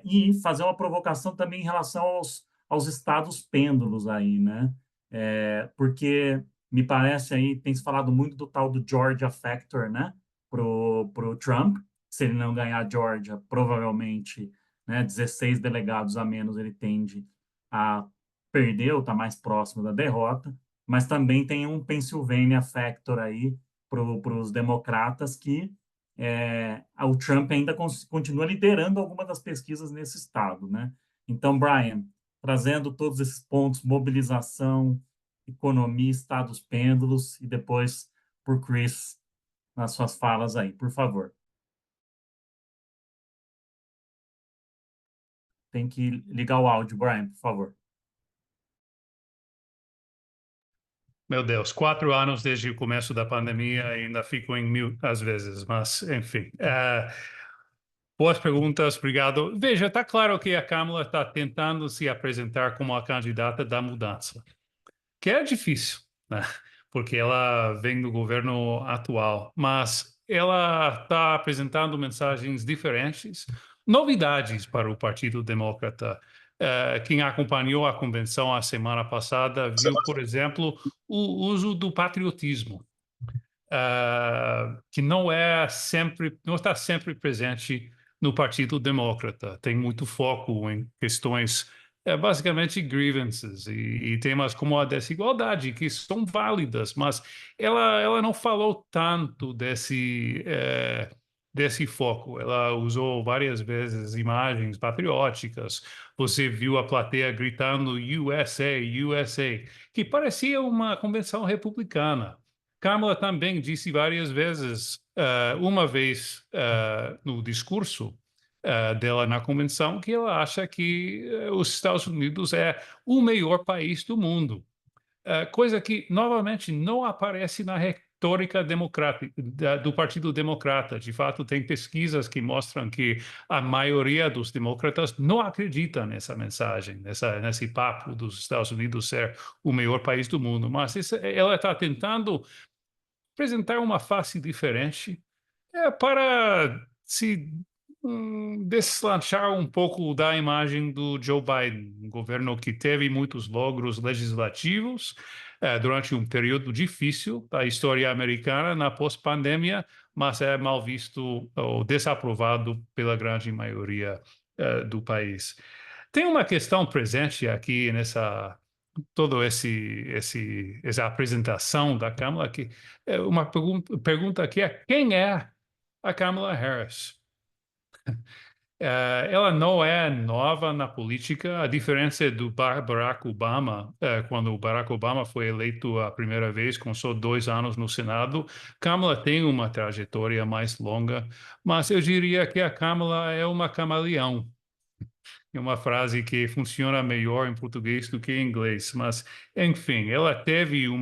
E fazer uma provocação também em relação aos estados pêndulos aí, né? Porque me parece aí, tem se falado muito do tal do Georgia Factor, né? Pro Trump, se ele não ganhar a Georgia, provavelmente, né, 16 delegados a menos ele tende a perder ou está mais próximo da derrota, mas também tem um Pennsylvania Factor aí para os democratas que o Trump ainda continua liderando algumas das pesquisas nesse estado, né? Então, Brian, trazendo todos esses pontos, mobilização, economia, estados pêndulos, e depois por Chris nas suas falas aí, por favor. Tem que ligar o áudio, Brian, por favor. Meu Deus, 4 anos desde o começo da pandemia, ainda fico em mute às vezes, mas enfim. Boas perguntas, obrigado. Veja, está claro que a Câmara está tentando se apresentar como a candidata da mudança, que é difícil, né? Porque ela vem do governo atual, mas ela está apresentando mensagens diferentes, novidades para o Partido Democrata. Quem acompanhou a convenção a semana passada viu, por exemplo, o uso do patriotismo, que não está sempre presente no Partido Democrata. Tem muito foco em questões, basicamente grievances e temas como a desigualdade, que são válidas, mas ela não falou tanto desse foco. Ela usou várias vezes imagens patrióticas. Você viu a plateia gritando USA, USA, que parecia uma convenção republicana. Kamala também disse várias vezes, uma vez no discurso dela na convenção, que ela acha que os Estados Unidos é o melhor país do mundo. Coisa que, novamente, não aparece na retórica do Partido Democrata. De fato, tem pesquisas que mostram que a maioria dos democratas não acredita nessa mensagem, nesse papo dos Estados Unidos ser o melhor país do mundo. Mas ela está tentando apresentar uma face diferente para se deslanchar um pouco da imagem do Joe Biden, um governo que teve muitos logros legislativos durante um período difícil da história americana na pós-pandemia, mas é mal visto ou desaprovado pela grande maioria do país. Tem uma questão presente aqui nessa toda essa apresentação da Kamala, que é uma pergunta que é: quem é a Kamala Harris? Ela não é nova na política, a diferença do Barack Obama, quando o Barack Obama foi eleito a primeira vez, com só 2 anos no Senado. Kamala tem uma trajetória mais longa, mas eu diria que a Kamala é uma camaleão. É uma frase que funciona melhor em português do que em inglês, mas, enfim, ela teve um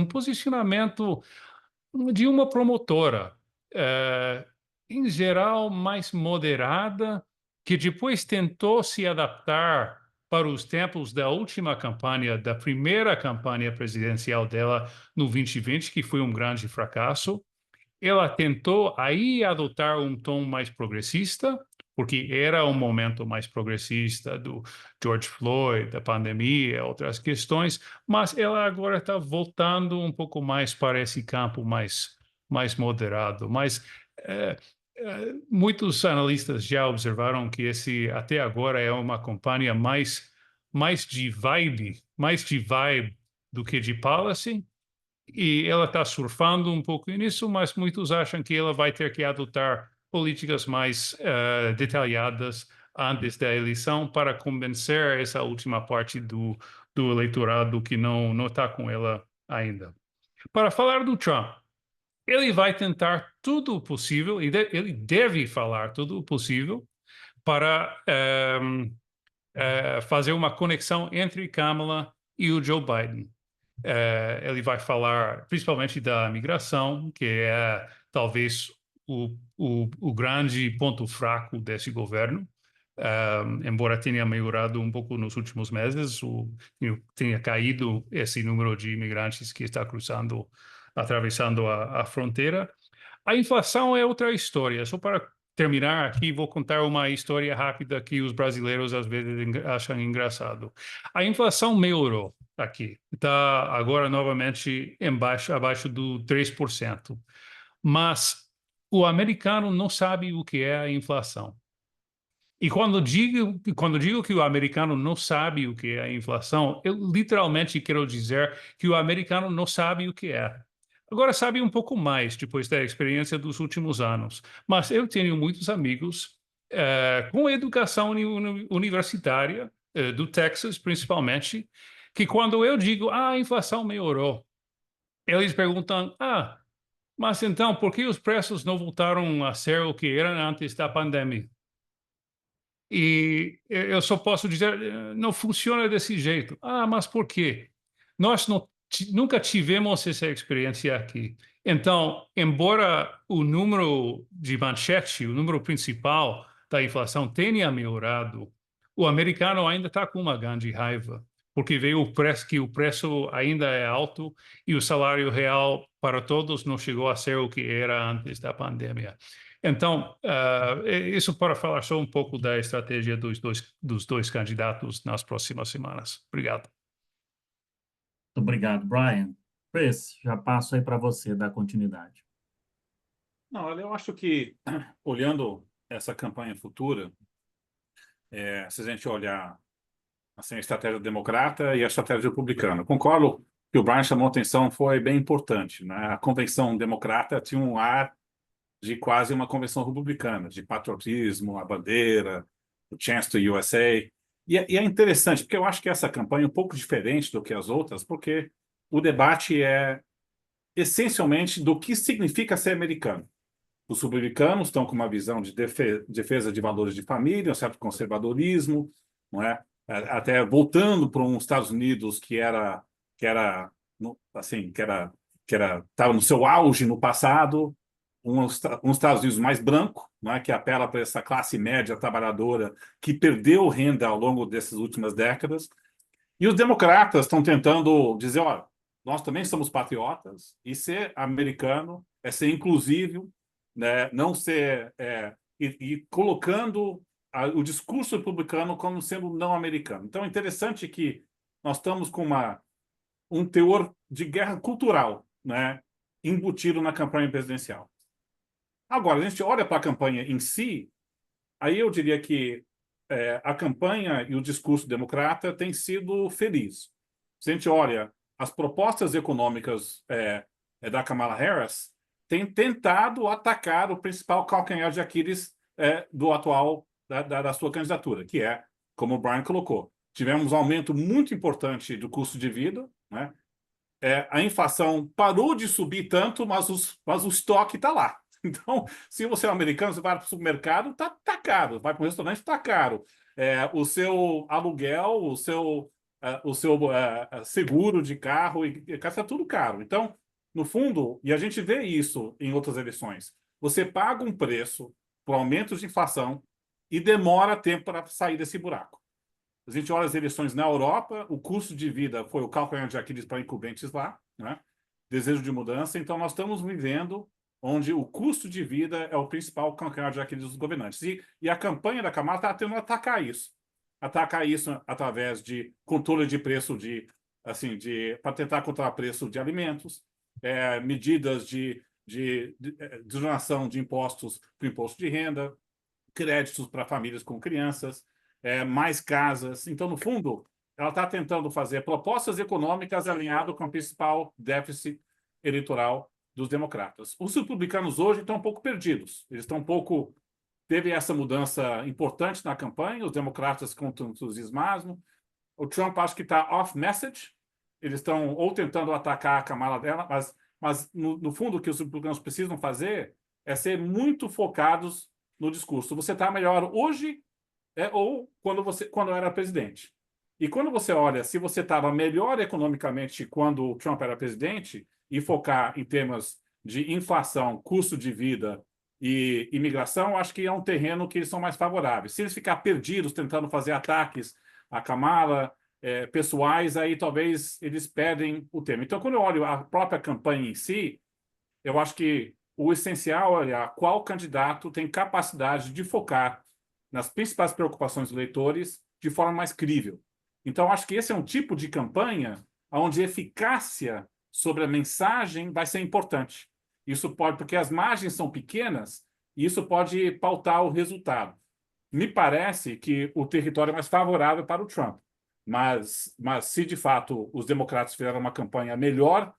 posicionamento de uma promotora, em geral mais moderada, que depois tentou se adaptar para os tempos da última campanha, da primeira campanha presidencial dela no 2020, que foi um grande fracasso. Ela tentou aí adotar um tom mais progressista, porque era um momento mais progressista do George Floyd, da pandemia, outras questões, mas ela agora está voltando um pouco mais para esse campo mais moderado. Mas muitos analistas já observaram que até agora é uma campanha mais de vibe do que de policy. E ela está surfando um pouco nisso, mas muitos acham que ela vai ter que adotar políticas mais detalhadas antes da eleição para convencer essa última parte do eleitorado que não está com ela ainda. Para falar do Trump, ele vai tentar tudo o possível, ele deve falar tudo o possível para fazer uma conexão entre Kamala e o Joe Biden. Ele vai falar principalmente da migração, que é talvez o grande ponto fraco desse governo, embora tenha melhorado um pouco nos últimos meses, tenha caído esse número de imigrantes que está atravessando a fronteira. A inflação é outra história. Só para terminar aqui, vou contar uma história rápida que os brasileiros às vezes acham engraçado. A inflação melhorou aqui. Está agora novamente abaixo do 3%. Mas o americano não sabe o que é a inflação. E quando digo que o americano não sabe o que é a inflação, eu literalmente quero dizer que o americano não sabe o que é. Agora sabe um pouco mais depois da experiência dos últimos anos. Mas eu tenho muitos amigos com educação universitária, do Texas principalmente, que quando eu digo, a inflação melhorou, eles perguntam, mas então por que os preços não voltaram a ser o que eram antes da pandemia? E eu só posso dizer, não funciona desse jeito. Mas por quê? Nós nunca tivemos essa experiência aqui. Então, embora o número de manchete, o número principal da inflação tenha melhorado, o americano ainda está com uma grande raiva, porque veio o preço ainda é alto e o salário real para todos não chegou a ser o que era antes da pandemia. Então, isso para falar só um pouco da estratégia dos dois candidatos nas próximas semanas. Obrigado. Muito obrigado, Brian. Chris, já passo aí para você dar continuidade. Não, olha, eu acho que, olhando essa campanha futura, se a gente olhar assim, a estratégia democrata e a estratégia republicana, concordo que o Brian chamou a atenção, foi bem importante, né? A convenção democrata tinha um ar de quase uma convenção republicana, de patriotismo, a bandeira, o Chance to USA. E é interessante, porque eu acho que essa campanha é um pouco diferente do que as outras, porque o debate é essencialmente do que significa ser americano. Os republicanos estão com uma visão de defesa de valores de família, um certo conservadorismo, não é? Até voltando para uns Estados Unidos que estava no seu auge no passado, uns Estados Unidos mais branco, não é? Que apela para essa classe média trabalhadora que perdeu renda ao longo dessas últimas décadas. E os democratas estão tentando dizer, olha, nós também somos patriotas e ser americano é ser inclusivo, né? Não ser e colocando o discurso republicano como sendo não americano. Então é interessante que nós estamos com um teor de guerra cultural, né? Embutido na campanha presidencial. Agora, a gente olha para a campanha em si, aí eu diria que a campanha e o discurso democrata tem sido feliz. Se a gente olha as propostas econômicas da Kamala Harris, tem tentado atacar o principal calcanhar de Aquiles da sua candidatura, que é, como o Brian colocou, tivemos um aumento muito importante do custo de vida, né? A inflação parou de subir tanto, mas o estoque está lá. Então, se você é um americano, você vai para o supermercado, tá caro. Vai para um restaurante, está caro. O seu aluguel, o seu seguro de carro, está tudo caro. Então, no fundo, e a gente vê isso em outras eleições, você paga um preço por aumentos de inflação e demora tempo para sair desse buraco. A gente olha as eleições na Europa, o custo de vida foi o calcanhar de Aquiles para incumbentes lá, né? Desejo de mudança. Então, nós estamos vivendo onde o custo de vida é o principal calcanhar de Aquiles dos governantes. E a campanha da Kamala está tentando atacar isso. Atacar isso através de controle de preço para tentar controlar preço de alimentos, medidas de desoneраção de impostos para o imposto de renda, créditos para famílias com crianças, mais casas. Então, no fundo, ela está tentando fazer propostas econômicas alinhadas com o principal déficit eleitoral dos democratas. Os republicanos hoje estão um pouco perdidos. Eles estão um pouco teve essa mudança importante na campanha, os democratas com entusiasmo. O Trump acho que está off-message, eles estão ou tentando atacar a Kamala dela, mas no fundo o que os republicanos precisam fazer é ser muito focados no discurso. Você está melhor hoje ou quando era presidente. E quando você olha, se você estava melhor economicamente quando o Trump era presidente e focar em temas de inflação, custo de vida e imigração, acho que é um terreno que eles são mais favoráveis. Se eles ficarem perdidos tentando fazer ataques a Kamala, pessoais, aí talvez eles perdem o tema. Então, quando eu olho a própria campanha em si, eu acho que o essencial é olhar qual candidato tem capacidade de focar nas principais preocupações dos eleitores de forma mais crível. Então, acho que esse é um tipo de campanha onde a eficácia sobre a mensagem vai ser importante. Isso pode, porque as margens são pequenas, e isso pode pautar o resultado. Me parece que o território é mais favorável para o Trump, mas se de fato os democratas fizeram uma campanha melhor,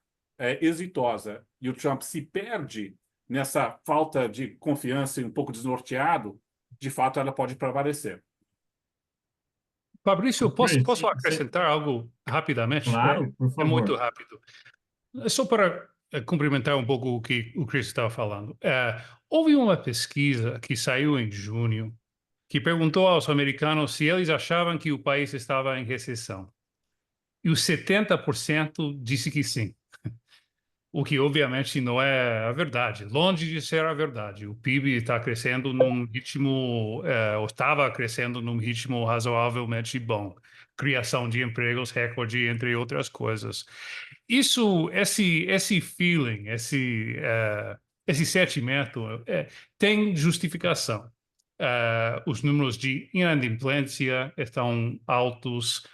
exitosa, e o Trump se perde nessa falta de confiança e um pouco desnorteado, de fato ela pode prevalecer. Fabrício, Chris, posso acrescentar algo rapidamente? Claro, por É muito favor. rápido. Só para complementar um pouco o que o Chris estava falando. Houve uma pesquisa que saiu em junho que perguntou aos americanos se eles achavam que o país estava em recessão. E os 70% disse que sim. O que, obviamente, não é a verdade. Longe de ser a verdade. O PIB está crescendo num ritmo, ou estava crescendo num ritmo razoavelmente bom. Criação de empregos recorde, entre outras coisas. Esse feeling, esse sentimento tem justificação. Os números de inadimplência estão altos.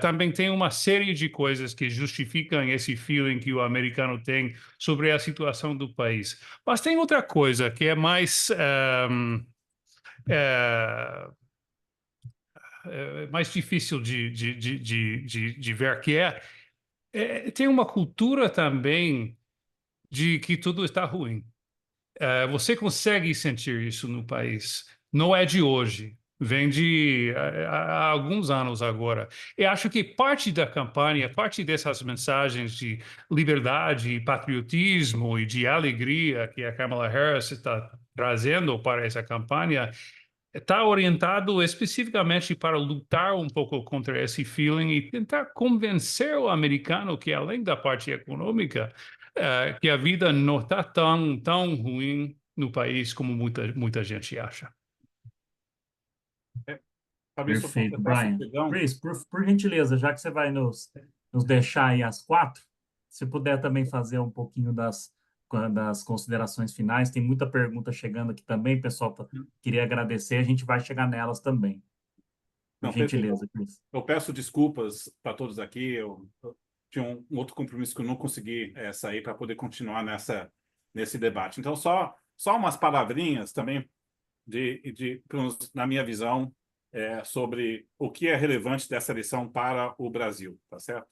Também tem uma série de coisas que justificam esse feeling que o americano tem sobre a situação do país. Mas tem outra coisa que é mais difícil de ver, que tem uma cultura também de que tudo está ruim. Você consegue sentir isso no país. Não é de hoje. Vem de há alguns anos agora. Eu acho que parte da campanha, parte dessas mensagens de liberdade, patriotismo e de alegria que a Kamala Harris está trazendo para essa campanha está orientado especificamente para lutar um pouco contra esse feeling e tentar convencer o americano que, além da parte econômica, que a vida não está tão ruim no país como muita gente acha. Perfeito, Brian. Chris, por gentileza, já que você vai nos deixar aí às 4, se puder também fazer um pouquinho das considerações finais. Tem muita pergunta chegando aqui também, pessoal. Queria agradecer, a gente vai chegar nelas também. Por gentileza, Chris. Eu peço desculpas para todos aqui. Eu tinha um outro compromisso que eu não consegui sair para poder continuar nesse debate. Então, só umas palavrinhas também, na minha visão, sobre o que é relevante dessa eleição para o Brasil, tá certo?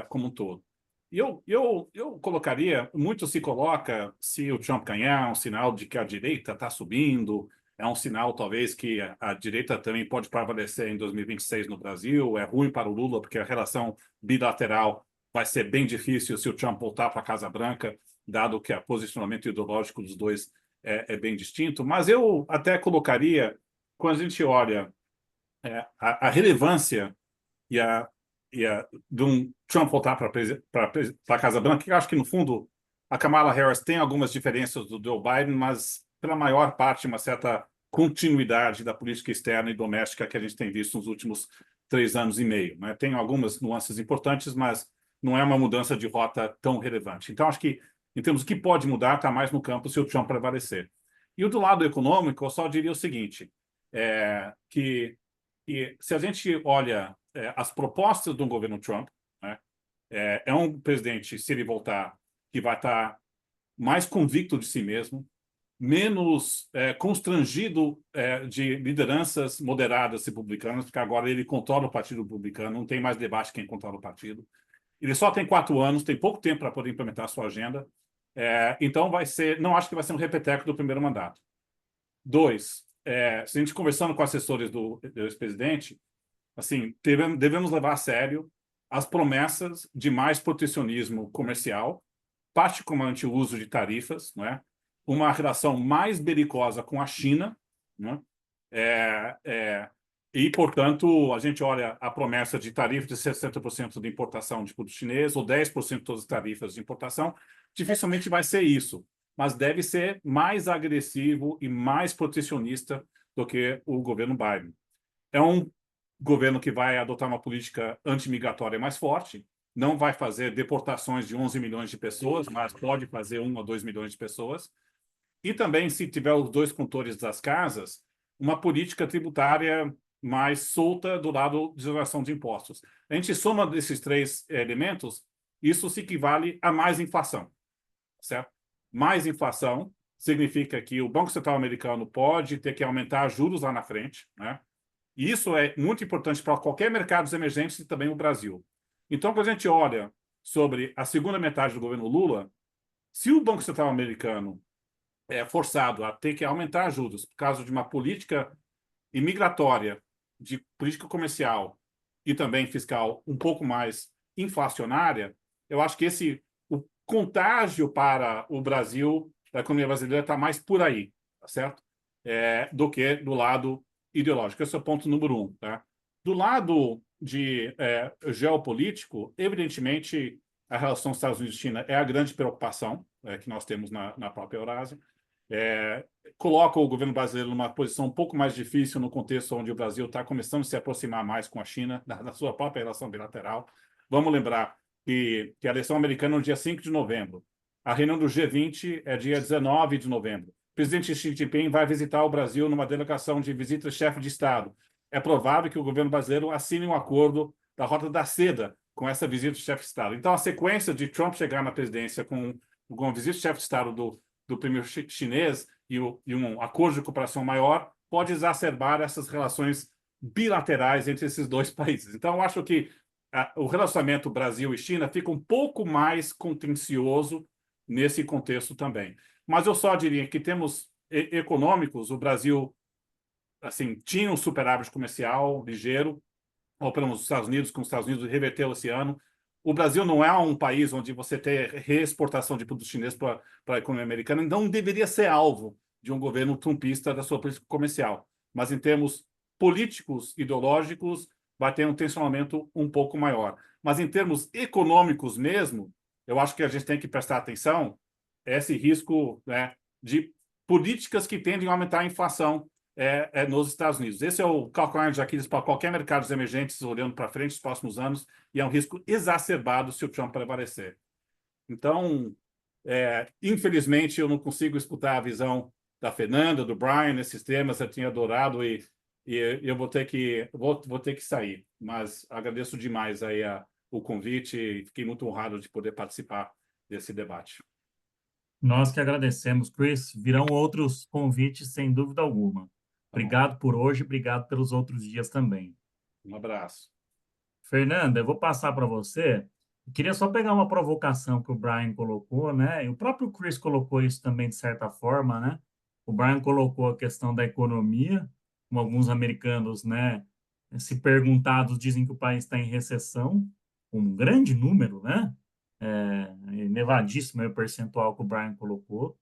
Como um todo. E eu colocaria, muito se coloca, se o Trump ganhar, um sinal de que a direita está subindo, é um sinal, talvez, que a direita também pode prevalecer em 2026 no Brasil, é ruim para o Lula, porque a relação bilateral vai ser bem difícil se o Trump voltar para a Casa Branca, dado que o posicionamento ideológico dos dois é bem distinto. Mas eu até colocaria, quando a gente olha a relevância de um Trump voltar para a Casa Branca, eu acho que, no fundo, a Kamala Harris tem algumas diferenças do Joe Biden, mas, pela maior parte, uma certa continuidade da política externa e doméstica que a gente tem visto nos últimos 3 anos e meio. Né? Tem algumas nuances importantes, mas não é uma mudança de rota tão relevante. Então, acho que, em termos do que pode mudar, está mais no campo se o Trump prevalecer. E do lado econômico, eu só diria o seguinte, que se a gente olha as propostas do governo Trump, né, é um presidente, se ele voltar, que vai estar mais convicto de si mesmo, menos constrangido de lideranças moderadas republicanas, porque agora ele controla o Partido Republicano, não tem mais debate quem controla o partido. Ele só tem 4 anos, tem pouco tempo para poder implementar a sua agenda. Então, não acho que vai ser um repeteco do primeiro mandato. Dois, se a gente conversando com assessores do ex-presidente, assim, devemos levar a sério as promessas de mais protecionismo comercial, particularmente o uso de tarifas, não é? Uma relação mais belicosa com a China, né? E, portanto, a gente olha a promessa de tarifa de 60% de importação de produto chinês ou 10% de todas as tarifas de importação, dificilmente vai ser isso, mas deve ser mais agressivo e mais protecionista do que o governo Biden. É um governo que vai adotar uma política antimigratória mais forte, não vai fazer deportações de 11 milhões de pessoas, mas pode fazer 1 a 2 milhões de pessoas. E também, se tiver os dois condutores das casas, uma política tributária mais solta do lado de exoneração de impostos. A gente soma desses três elementos, isso se equivale a mais inflação, certo? Mais inflação significa que o Banco Central americano pode ter que aumentar juros lá na frente, né? E isso é muito importante para qualquer mercado emergente e também o Brasil. Então, quando a gente olha sobre a segunda metade do governo Lula, se o Banco Central americano é forçado a ter que aumentar juros por causa de uma política imigratória, de política comercial e também fiscal um pouco mais inflacionária, eu acho que o contágio para o Brasil, da economia brasileira, está mais por aí, tá certo? Do que do lado ideológico. Esse é o ponto número 1. Tá? Do lado de geopolítico, evidentemente, a relação Estados Unidos e China é a grande preocupação que nós temos na própria Eurásia. Coloca o governo brasileiro numa posição um pouco mais difícil no contexto onde o Brasil está começando a se aproximar mais com a China, na sua própria relação bilateral. Vamos lembrar que a eleição americana é no dia 5 de novembro. A reunião do G20 é dia 19 de novembro. O presidente Xi Jinping vai visitar o Brasil numa delegação de visita de chefe de Estado. É provável que o governo brasileiro assine um acordo da Rota da Seda com essa visita de chefe de Estado. Então, a sequência de Trump chegar na presidência com a visita de chefe de Estado do primeiro chinês e um acordo de cooperação maior pode exacerbar essas relações bilaterais entre esses dois países. Então, eu acho que o relacionamento Brasil e China fica um pouco mais contencioso nesse contexto também. Mas eu só diria que, em termos econômicos, o Brasil assim, tinha um superávit comercial ligeiro, ou pelo menos os Estados Unidos, com os Estados Unidos reverteu esse ano. O Brasil não é um país onde você tem reexportação de produtos chineses para a economia americana, não deveria ser alvo de um governo trumpista da sua política comercial. Mas, em termos políticos, ideológicos, vai ter um tensionamento um pouco maior. Mas, em termos econômicos mesmo, eu acho que a gente tem que prestar atenção a esse risco, né, de políticas que tendem a aumentar a inflação nos Estados Unidos. Esse é o calcanhar de Aquiles para qualquer mercado emergentes olhando para frente nos próximos anos, e é um risco exacerbado se o Trump prevalecer. Então, infelizmente, eu não consigo escutar a visão da Fernanda, do Brian, nesses temas. Eu tinha adorado e eu vou ter que sair. Mas agradeço demais aí o convite e fiquei muito honrado de poder participar desse debate. Nós que agradecemos, Chris. Virão outros convites, sem dúvida alguma. Obrigado por hoje, obrigado pelos outros dias também. Um abraço. Fernanda, eu vou passar para você. Eu queria só pegar uma provocação que o Brian colocou, né? E o próprio Chris colocou isso também, de certa forma, né? O Brian colocou a questão da economia, como alguns americanos, né, se perguntados, dizem que o país está em recessão, um grande número, né? Elevadíssimo é o percentual que o Brian colocou.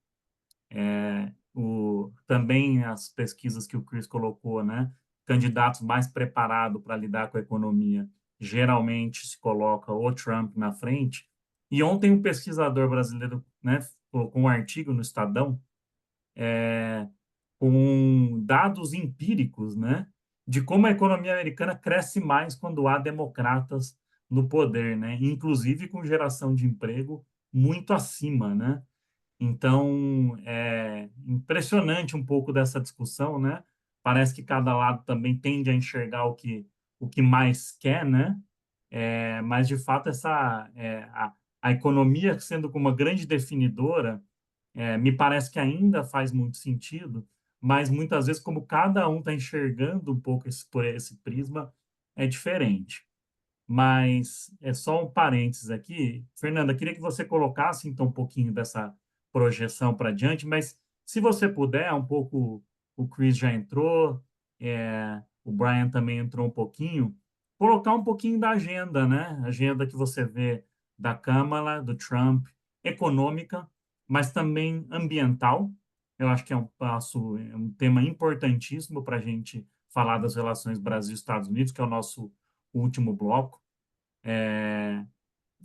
Também as pesquisas que o Chris colocou, né? Candidatos mais preparados para lidar com a economia, geralmente se coloca o Trump na frente. E ontem um pesquisador brasileiro, né, colocou um artigo no Estadão com dados empíricos, né, de como a economia americana cresce mais quando há democratas no poder, né, inclusive com geração de emprego muito acima, né? Então, é impressionante um pouco dessa discussão, né? Parece que cada lado também tende a enxergar o que mais quer, né? Mas, de fato, a economia sendo como uma grande definidora, me parece que ainda faz muito sentido, mas muitas vezes, como cada um está enxergando um pouco por esse prisma, é diferente. Mas é só um parênteses aqui. Fernanda, queria que você colocasse, então, um pouquinho dessa projeção para diante, mas se você puder, um pouco o Chris já entrou, o Brian também entrou um pouquinho, colocar um pouquinho da agenda, né? Agenda que você vê da Câmara, do Trump, econômica, mas também ambiental. Eu acho que é um tema importantíssimo para a gente falar das relações Brasil-Estados Unidos, que é o nosso último bloco.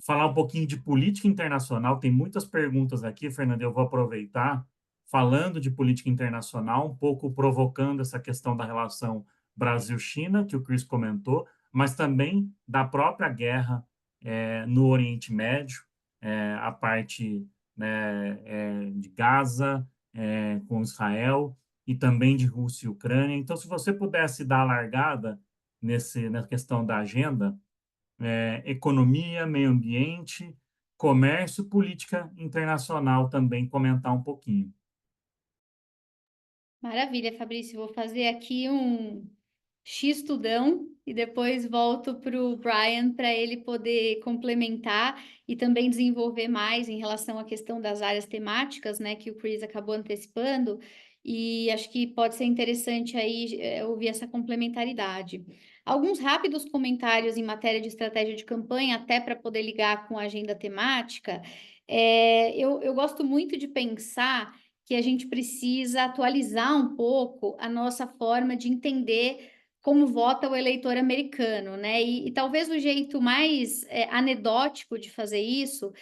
Falar um pouquinho de política internacional, tem muitas perguntas aqui, Fernando, eu vou aproveitar, falando de política internacional, um pouco provocando essa questão da relação Brasil-China, que o Chris comentou, mas também da própria guerra no Oriente Médio, a parte, né, de Gaza, com Israel, e também de Rússia e Ucrânia. Então, se você pudesse dar a largada na questão da agenda, economia, meio ambiente, comércio, política internacional também, comentar um pouquinho. Maravilha, Fabrício. Vou fazer aqui um X-tudão e depois volto para o Brian para ele poder complementar e também desenvolver mais em relação à questão das áreas temáticas, né, que o Chris acabou antecipando, e acho que pode ser interessante aí ouvir essa complementaridade. Alguns rápidos comentários em matéria de estratégia de campanha, até para poder ligar com a agenda temática. Eu gosto muito de pensar que a gente precisa atualizar um pouco a nossa forma de entender como vota o eleitor americano, né? E talvez o jeito mais anedótico de fazer isso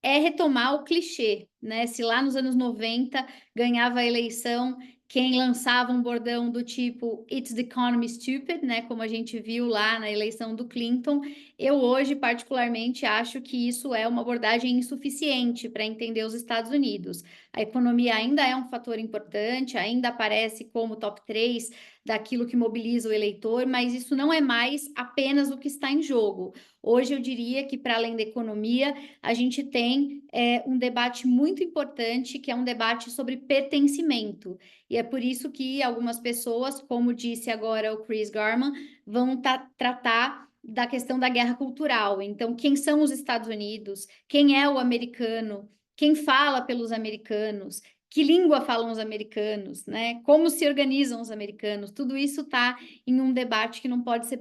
é retomar o clichê, né? Se lá nos anos 90 ganhava a eleição quem lançava um bordão do tipo "It's the economy stupid", né? Como a gente viu lá na eleição do Clinton, eu hoje particularmente acho que isso é uma abordagem insuficiente para entender os Estados Unidos. A economia ainda é um fator importante, ainda aparece como top 3 daquilo que mobiliza o eleitor, mas isso não é mais apenas o que está em jogo. Hoje eu diria que, para além da economia, a gente tem um debate muito importante, que é um debate sobre pertencimento. E é por isso que algumas pessoas, como disse agora o Chris Garman, vão tratar da questão da guerra cultural. Então, quem são os Estados Unidos? Quem é o americano? Quem fala pelos americanos? Que língua falam os americanos, né? Como se organizam os americanos? Tudo isso está em um debate que não pode ser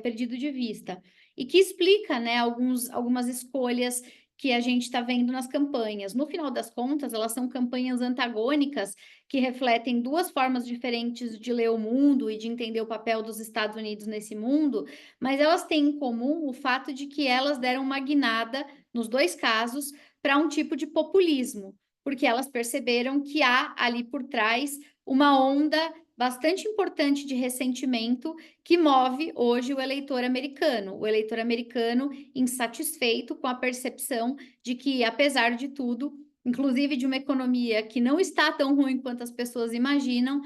perdido de vista. E que explica, né, algumas escolhas que a gente está vendo nas campanhas. No final das contas, elas são campanhas antagônicas que refletem duas formas diferentes de ler o mundo e de entender o papel dos Estados Unidos nesse mundo, mas elas têm em comum o fato de que elas deram uma guinada, nos dois casos, para um tipo de populismo, porque elas perceberam que há ali por trás uma onda bastante importante de ressentimento que move hoje o eleitor americano insatisfeito com a percepção de que, apesar de tudo, inclusive de uma economia que não está tão ruim quanto as pessoas imaginam,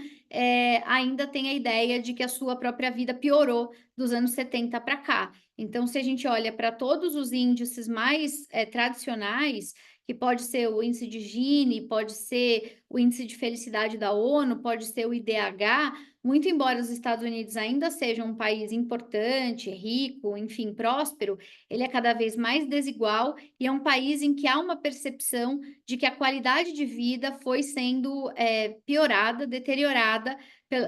ainda tem a ideia de que a sua própria vida piorou dos anos 70 para cá. Então, se a gente olha para todos os índices mais tradicionais, que pode ser o índice de Gini, pode ser o índice de felicidade da ONU, pode ser o IDH, muito embora os Estados Unidos ainda sejam um país importante, rico, enfim, próspero, ele é cada vez mais desigual e é um país em que há uma percepção de que a qualidade de vida foi sendo piorada, deteriorada,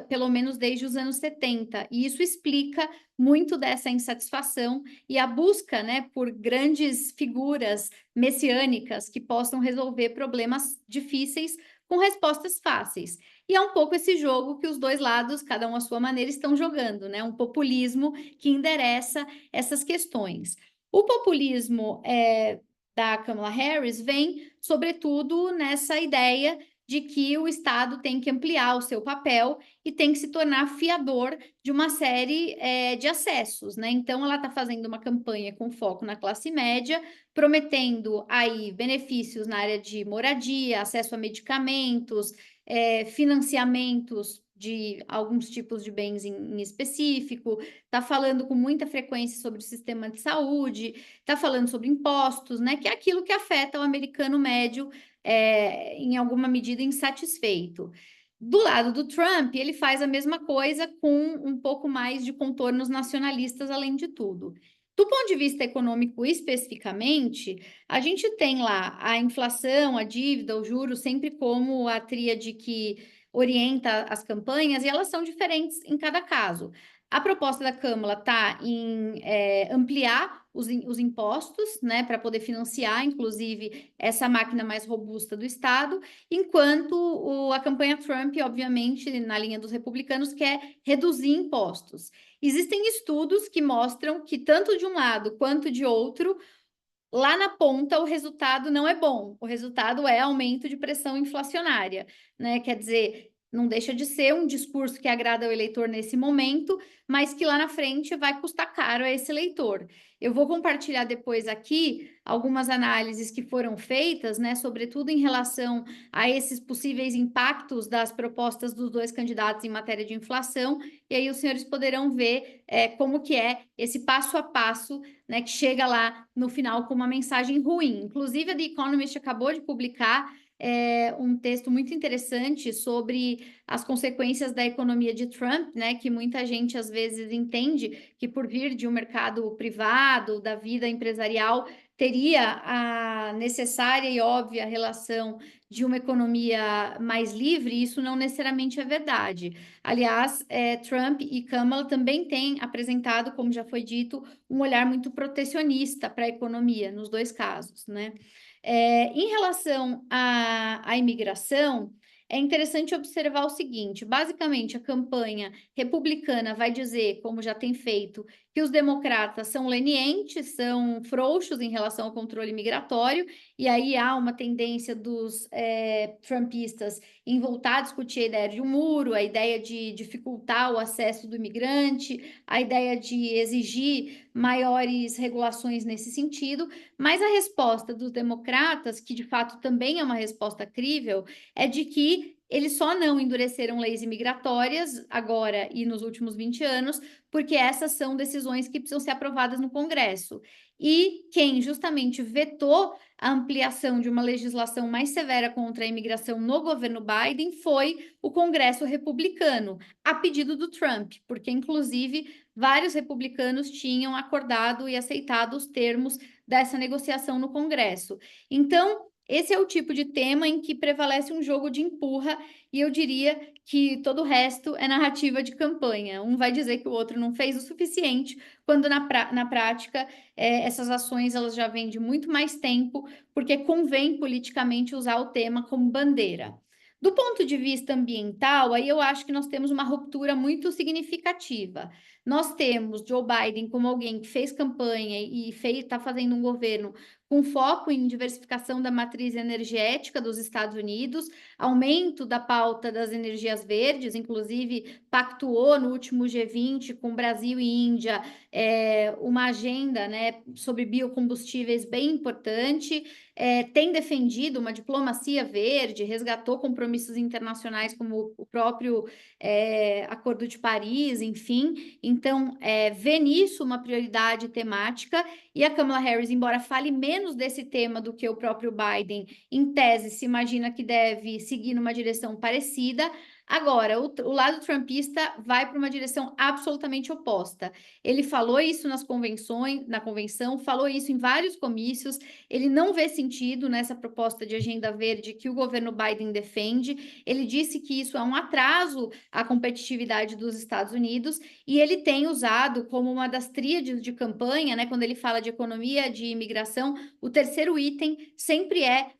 pelo menos desde os anos 70. E isso explica muito dessa insatisfação e a busca, né, por grandes figuras messiânicas que possam resolver problemas difíceis com respostas fáceis. E é um pouco esse jogo que os dois lados, cada um à sua maneira, estão jogando, né? Um populismo que endereça essas questões. O populismo da Kamala Harris vem, sobretudo, nessa ideia de que o Estado tem que ampliar o seu papel e tem que se tornar fiador de uma série de acessos, né? Então, ela está fazendo uma campanha com foco na classe média, prometendo aí benefícios na área de moradia, acesso a medicamentos, financiamentos de alguns tipos de bens em específico, está falando com muita frequência sobre o sistema de saúde, está falando sobre impostos, né? Que é aquilo que afeta o americano médio em alguma medida insatisfeito. Do lado do Trump, ele faz a mesma coisa com um pouco mais de contornos nacionalistas, além de tudo. Do ponto de vista econômico especificamente, a gente tem lá a inflação, a dívida, o juros, sempre como a tríade que orienta as campanhas, e elas são diferentes em cada caso. A proposta da Câmara está em ampliar os impostos, né, para poder financiar, inclusive, essa máquina mais robusta do Estado, enquanto a campanha Trump, obviamente, na linha dos republicanos, quer reduzir impostos. Existem estudos que mostram que, tanto de um lado quanto de outro, lá na ponta o resultado não é bom. O resultado é aumento de pressão inflacionária, né? Quer dizer, não deixa de ser um discurso que agrada ao eleitor nesse momento, mas que lá na frente vai custar caro a esse eleitor. Eu vou compartilhar depois aqui algumas análises que foram feitas, né, sobretudo em relação a esses possíveis impactos das propostas dos dois candidatos em matéria de inflação, e aí os senhores poderão ver como que é esse passo a passo, né, que chega lá no final com uma mensagem ruim. Inclusive, a The Economist acabou de publicar um texto muito interessante sobre as consequências da economia de Trump, né, que muita gente às vezes entende que por vir de um mercado privado, da vida empresarial, teria a necessária e óbvia relação de uma economia mais livre, e isso não necessariamente é verdade. Aliás, Trump e Kamala também têm apresentado, como já foi dito, um olhar muito protecionista para a economia, nos dois casos, né? Em relação à imigração, é interessante observar o seguinte: basicamente, a campanha republicana vai dizer, como já tem feito, que os democratas são lenientes, são frouxos em relação ao controle migratório, e aí há uma tendência dos trumpistas em voltar a discutir a ideia de um muro, a ideia de dificultar o acesso do imigrante, a ideia de exigir maiores regulações nesse sentido, mas a resposta dos democratas, que de fato também é uma resposta crível, é de que eles só não endureceram leis imigratórias agora e nos últimos 20 anos, porque essas são decisões que precisam ser aprovadas no Congresso. E quem justamente vetou a ampliação de uma legislação mais severa contra a imigração no governo Biden foi o Congresso republicano, a pedido do Trump, porque, inclusive, vários republicanos tinham acordado e aceitado os termos dessa negociação no Congresso. Então, esse é o tipo de tema em que prevalece um jogo de empurra, e eu diria que todo o resto é narrativa de campanha. Um vai dizer que o outro não fez o suficiente, quando na prática essas ações elas já vêm de muito mais tempo, porque convém politicamente usar o tema como bandeira. Do ponto de vista ambiental, aí eu acho que nós temos uma ruptura muito significativa. Nós temos Joe Biden como alguém que fez campanha e está fazendo um governo com foco em diversificação da matriz energética dos Estados Unidos, aumento da pauta das energias verdes, inclusive pactuou no último G20 com Brasil e Índia uma agenda, né, sobre biocombustíveis bem importante, tem defendido uma diplomacia verde, resgatou compromissos internacionais como o próprio Acordo de Paris, enfim. Então, vê nisso uma prioridade temática, e a Kamala Harris, embora fale menos desse tema do que o próprio Biden, em tese se imagina que deve seguir numa direção parecida. Agora, o lado trumpista vai para uma direção absolutamente oposta. Ele falou isso na convenção, falou isso em vários comícios, ele não vê sentido nessa proposta de agenda verde que o governo Biden defende, ele disse que isso é um atraso à competitividade dos Estados Unidos, e ele tem usado como uma das tríades de campanha, né, quando ele fala de economia, de imigração, o terceiro item sempre é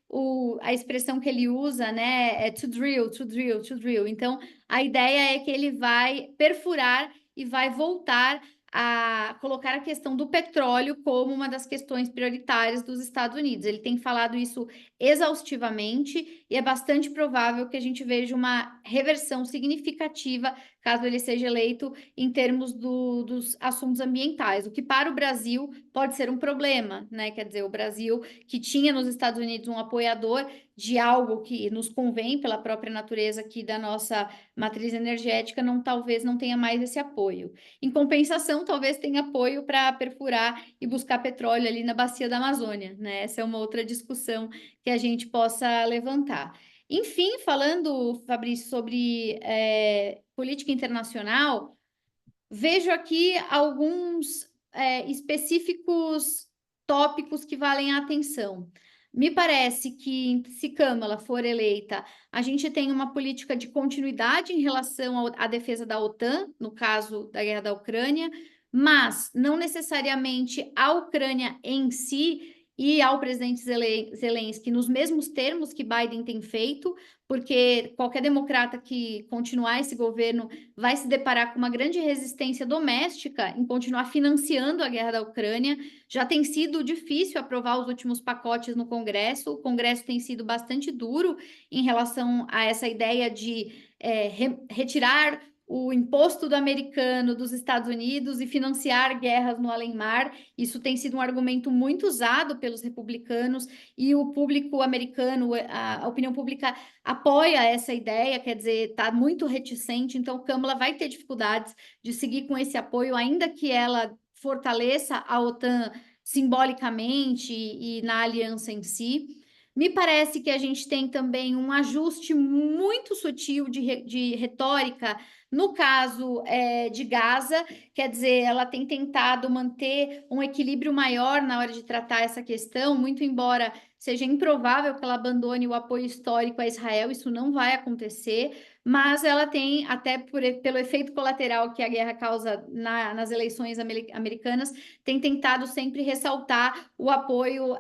a expressão que ele usa, né, é to drill, to drill, to drill. Então, a ideia é que ele vai perfurar e vai voltar a colocar a questão do petróleo como uma das questões prioritárias dos Estados Unidos. Ele tem falado isso exaustivamente, e é bastante provável que a gente veja uma reversão significativa, caso ele seja eleito, em termos dos assuntos ambientais, o que para o Brasil pode ser um problema, né? Quer dizer, o Brasil, que tinha nos Estados Unidos um apoiador de algo que nos convém pela própria natureza aqui da nossa matriz energética, talvez não tenha mais esse apoio. Em compensação, talvez tenha apoio para perfurar e buscar petróleo ali na bacia da Amazônia, né? Essa é uma outra discussão que a gente possa levantar. Enfim, falando, Fabrício, sobre política internacional, vejo aqui alguns específicos tópicos que valem a atenção. Me parece que, se Kamala for eleita, a gente tem uma política de continuidade em relação à defesa da OTAN, no caso da guerra da Ucrânia, mas não necessariamente a Ucrânia em si e ao presidente Zelensky nos mesmos termos que Biden tem feito, porque qualquer democrata que continuar esse governo vai se deparar com uma grande resistência doméstica em continuar financiando a guerra da Ucrânia. Já tem sido difícil aprovar os últimos pacotes no Congresso, o Congresso tem sido bastante duro em relação a essa ideia de retirar o imposto do americano dos Estados Unidos e financiar guerras no além-mar. Isso tem sido um argumento muito usado pelos republicanos e o público americano, a opinião pública apoia essa ideia, quer dizer, está muito reticente, então Kamala vai ter dificuldades de seguir com esse apoio, ainda que ela fortaleça a OTAN simbolicamente e na aliança em si. Me parece que a gente tem também um ajuste muito sutil de retórica no caso de Gaza, quer dizer, ela tem tentado manter um equilíbrio maior na hora de tratar essa questão, muito embora seja improvável que ela abandone o apoio histórico a Israel, isso não vai acontecer, mas ela tem, até pelo efeito colateral que a guerra causa nas eleições americanas, tem tentado sempre ressaltar o apoio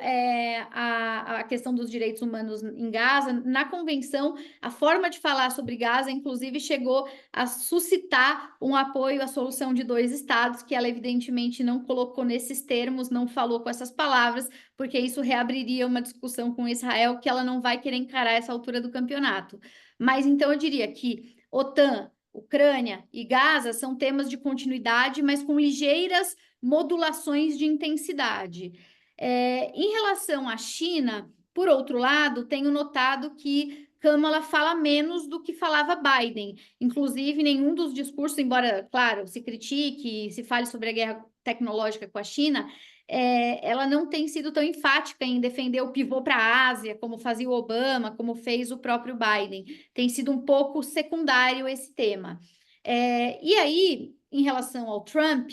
à questão dos direitos humanos em Gaza. Na convenção, a forma de falar sobre Gaza, inclusive, chegou a suscitar um apoio à solução de 2 estados, que ela evidentemente não colocou nesses termos, não falou com essas palavras, porque isso reabriria uma discussão com Israel que ela não vai querer encarar essa altura do campeonato. Mas então eu diria que OTAN, Ucrânia e Gaza são temas de continuidade, mas com ligeiras modulações de intensidade. Em relação à China, por outro lado, tenho notado que Kamala fala menos do que falava Biden. Inclusive, nenhum dos discursos, embora, claro, se critique, se fale sobre a guerra tecnológica com a China, ela não tem sido tão enfática em defender o pivô para a Ásia, como fazia o Obama, como fez o próprio Biden. Tem sido um pouco secundário esse tema. E aí, em relação ao Trump,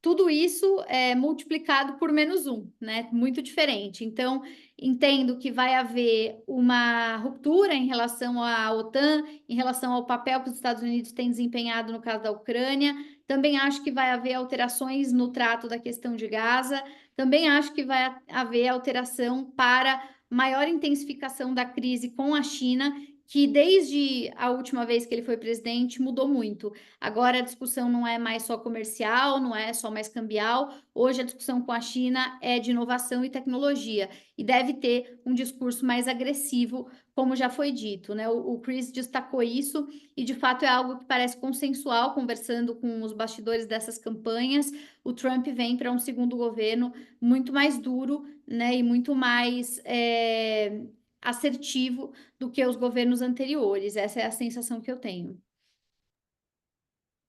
tudo isso é multiplicado por -1, né? Muito diferente. Então, entendo que vai haver uma ruptura em relação à OTAN, em relação ao papel que os Estados Unidos têm desempenhado no caso da Ucrânia. Também acho que vai haver alterações no trato da questão de Gaza. Também acho que vai haver alteração para maior intensificação da crise com a China, que desde a última vez que ele foi presidente mudou muito. Agora a discussão não é mais só comercial, não é só mais cambial. Hoje a discussão com a China é de inovação e tecnologia e deve ter um discurso mais agressivo, como já foi dito, né? O Chris destacou isso e de fato é algo que parece consensual, conversando com os bastidores dessas campanhas. O Trump vem para um segundo governo muito mais duro, né? E muito mais assertivo do que os governos anteriores. Essa é a sensação que eu tenho.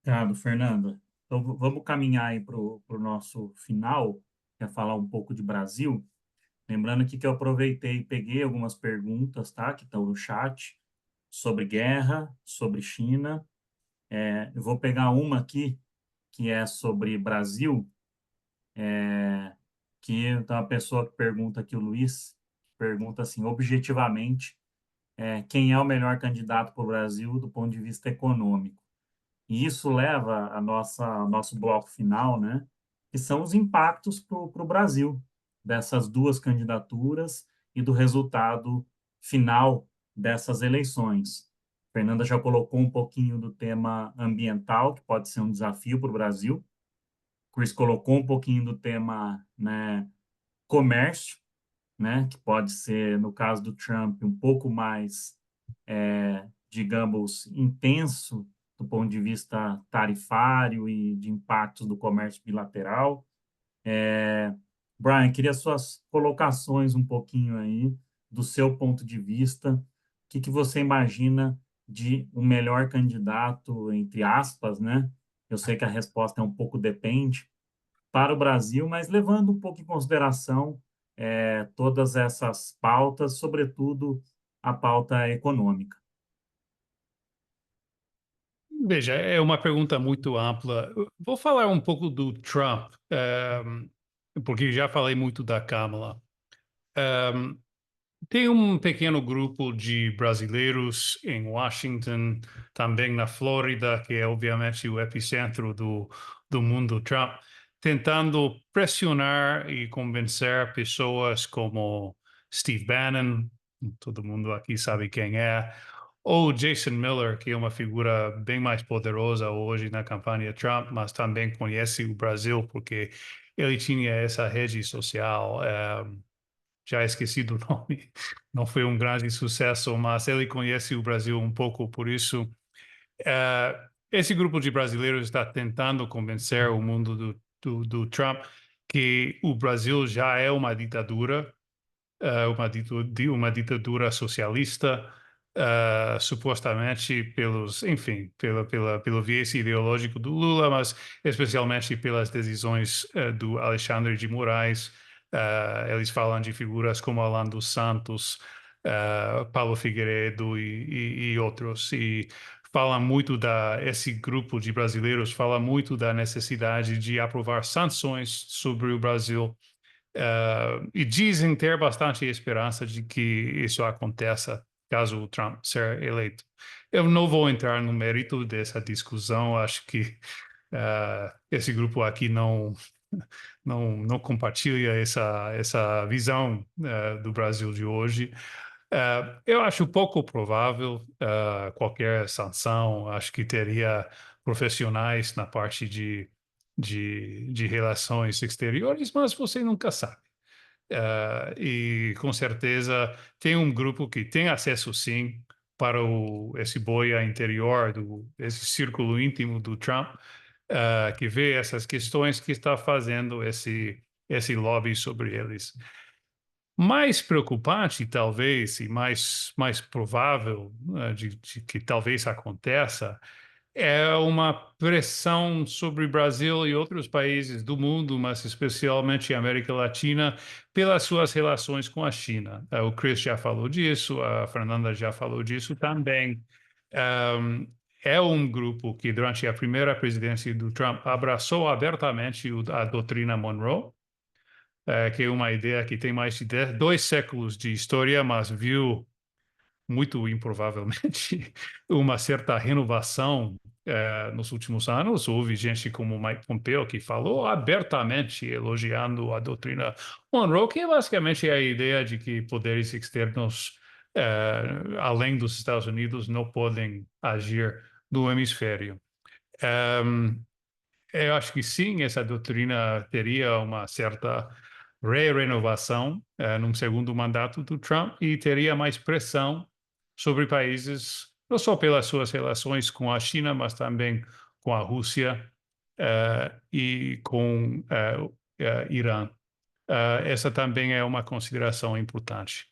Obrigado, Fernanda. Então, vamos caminhar aí para o nosso final, que é falar um pouco de Brasil. Lembrando aqui que eu aproveitei e peguei algumas perguntas, tá, que estão no chat, sobre guerra, sobre China. Eu vou pegar uma aqui, que é sobre Brasil, que então, a pessoa que pergunta aqui, o Luiz, pergunta assim, objetivamente, quem é o melhor candidato para o Brasil do ponto de vista econômico? E isso leva a nosso bloco final, né? Que são os impactos para o Brasil dessas 2 candidaturas e do resultado final dessas eleições. A Fernanda já colocou um pouquinho do tema ambiental, que pode ser um desafio para o Brasil. Chris colocou um pouquinho do tema, né, comércio, né, que pode ser, no caso do Trump, um pouco mais, digamos, intenso do ponto de vista tarifário e de impactos do comércio bilateral. Brian, queria suas colocações um pouquinho aí, do seu ponto de vista, o que você imagina de um melhor candidato, entre aspas, né? Eu sei que a resposta é um pouco depende, para o Brasil, mas levando um pouco em consideração todas essas pautas, sobretudo a pauta econômica. Veja, é uma pergunta muito ampla. Vou falar um pouco do Trump, porque já falei muito da Kamala. Tem um pequeno grupo de brasileiros em Washington, também na Flórida, que é obviamente o epicentro do mundo Trump, tentando pressionar e convencer pessoas como Steve Bannon, todo mundo aqui sabe quem é, ou Jason Miller, que é uma figura bem mais poderosa hoje na campanha Trump, mas também conhece o Brasil, porque ele tinha essa rede social. Já esqueci do nome, não foi um grande sucesso, mas ele conhece o Brasil um pouco, por isso esse grupo de brasileiros está tentando convencer o mundo do Trump que o Brasil já é uma ditadura, uma ditadura socialista, supostamente enfim, pelo viés ideológico do Lula, mas especialmente pelas decisões do Alexandre de Moraes. Eles falam de figuras como Alan dos Santos, Paulo Figueiredo e outros, e fala muito esse grupo de brasileiros fala muito da necessidade de aprovar sanções sobre o Brasil. E dizem ter bastante esperança de que isso aconteça caso o Trump ser eleito. Eu não vou entrar no mérito dessa discussão, acho que esse grupo aqui não compartilha essa visão do Brasil de hoje. Eu acho pouco provável qualquer sanção, acho que teria profissionais na parte de relações exteriores, mas você nunca sabe. E com certeza tem um grupo que tem acesso, sim, para esse boia interior, esse círculo íntimo do Trump, que vê essas questões que está fazendo esse lobby sobre eles. Mais preocupante, talvez, e mais provável de que talvez aconteça, é uma pressão sobre o Brasil e outros países do mundo, mas especialmente a América Latina, pelas suas relações com a China. O Chris já falou disso, a Fernanda já falou disso também. É um grupo que, durante a primeira presidência do Trump, abraçou abertamente a doutrina Monroe, que é uma ideia que tem mais de 2 séculos de história, mas viu muito improvavelmente uma certa renovação nos últimos anos. Houve gente como Mike Pompeo que falou abertamente elogiando a doutrina Monroe, que é basicamente a ideia de que poderes externos além dos Estados Unidos não podem agir no hemisfério. Eu acho que sim, essa doutrina teria uma certa renovação num segundo mandato do Trump e teria mais pressão sobre países, não só pelas suas relações com a China, mas também com a Rússia e com Irã. Essa também é uma consideração importante.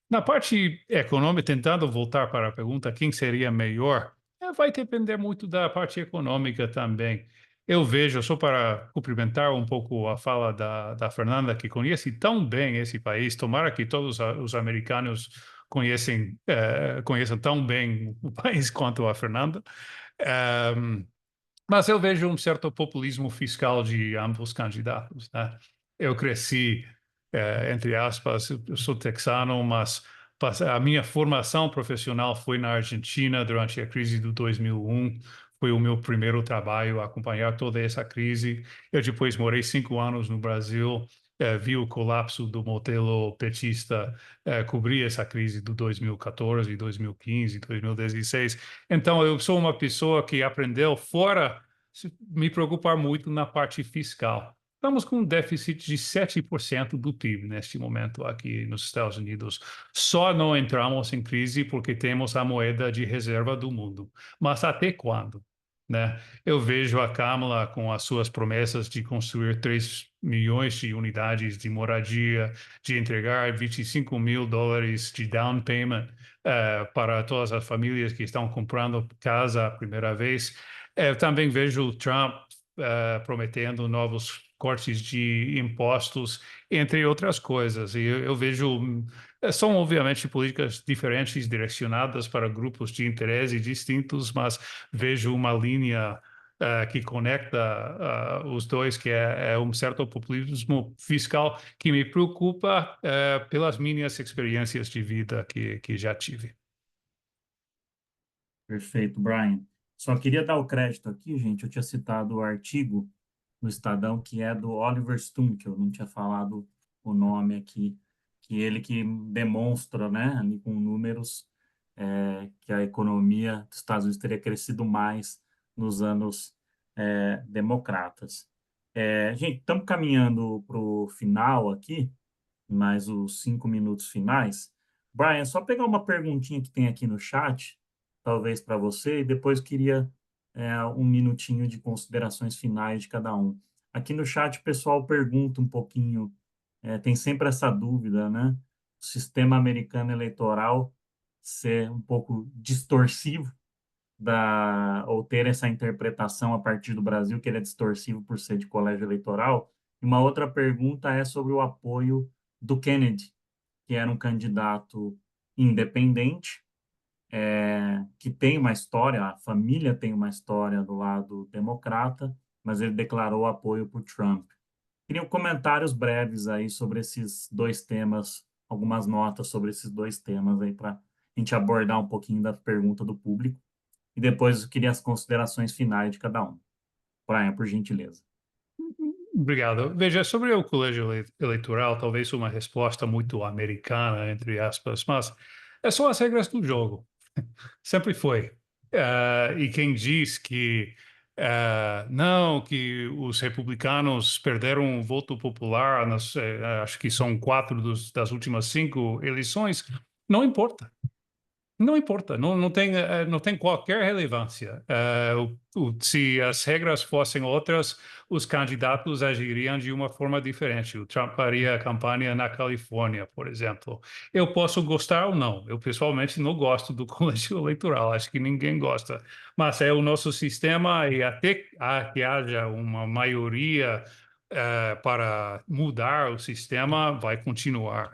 Na parte econômica, tentando voltar para a pergunta, quem seria melhor? Vai depender muito da parte econômica também. Eu vejo, só para cumprimentar um pouco a fala da Fernanda, que conhece tão bem esse país, tomara que todos os americanos conheçam tão bem o país quanto a Fernanda. Mas eu vejo um certo populismo fiscal de ambos candidatos, né? Eu cresci, entre aspas, eu sou texano, mas a minha formação profissional foi na Argentina durante a crise de 2001. Foi o meu primeiro trabalho, acompanhar toda essa crise. Eu depois morei 5 anos no Brasil, vi o colapso do modelo petista, cobri essa crise de 2014, 2015, 2016. Então, eu sou uma pessoa que aprendeu fora me preocupar muito na parte fiscal. Estamos com um déficit de 7% do PIB neste momento aqui nos Estados Unidos. Só não entramos em crise porque temos a moeda de reserva do mundo. Mas até quando? Né? Eu vejo a Kamala com as suas promessas de construir 3 milhões de unidades de moradia, de entregar $25.000 de down payment para todas as famílias que estão comprando casa a primeira vez. Também vejo o Trump prometendo novos cortes de impostos, entre outras coisas. E eu vejo São, obviamente, políticas diferentes, direcionadas para grupos de interesse distintos, mas vejo uma linha que conecta os dois, que é um certo populismo fiscal que me preocupa pelas minhas experiências de vida que já tive. Perfeito, Brian. Só queria dar o crédito aqui, gente. Eu tinha citado o artigo no Estadão, que é do Oliver Stone, que eu não tinha falado o nome aqui, que ele que demonstra, né, ali com números, que a economia dos Estados Unidos teria crescido mais nos anos democratas. Gente, estamos caminhando para o final aqui, mais os 5 minutos finais. Brian, só pegar uma perguntinha que tem aqui no chat, talvez para você, e depois queria um minutinho de considerações finais de cada um. Aqui no chat o pessoal pergunta um pouquinho, tem sempre essa dúvida, né? O sistema americano eleitoral ser um pouco distorsivo ou ter essa interpretação a partir do Brasil, que ele é distorsivo por ser de colégio eleitoral. E uma outra pergunta é sobre o apoio do Kennedy, que era um candidato independente, que tem uma história, a família tem uma história do lado democrata, mas ele declarou apoio por Trump. Queria comentários breves aí sobre esses dois temas, algumas notas sobre esses dois temas aí para a gente abordar um pouquinho da pergunta do público. E depois eu queria as considerações finais de cada um. Brian, por gentileza. Obrigado. Veja, sobre o colégio eleitoral, talvez uma resposta muito americana, entre aspas, mas são as regras do jogo. Sempre foi. E quem diz que não, que os republicanos perderam o voto popular, acho que são 4 das últimas 5 eleições, não importa. Não importa, não tem qualquer relevância. Se as regras fossem outras, os candidatos agiriam de uma forma diferente. O Trump faria a campanha na Califórnia, por exemplo. Eu posso gostar ou não. Eu, pessoalmente, não gosto do colégio eleitoral. Acho que ninguém gosta. Mas é o nosso sistema e até que haja uma maioria para mudar o sistema, vai continuar.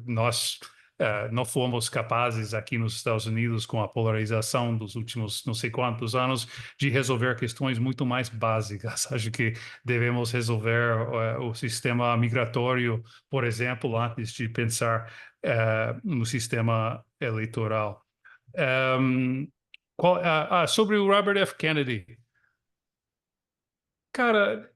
Nós não fomos capazes aqui nos Estados Unidos, com a polarização dos últimos não sei quantos anos, de resolver questões muito mais básicas. Acho que devemos resolver o sistema migratório, por exemplo, antes de pensar no sistema eleitoral. Sobre o Robert F. Kennedy. Cara,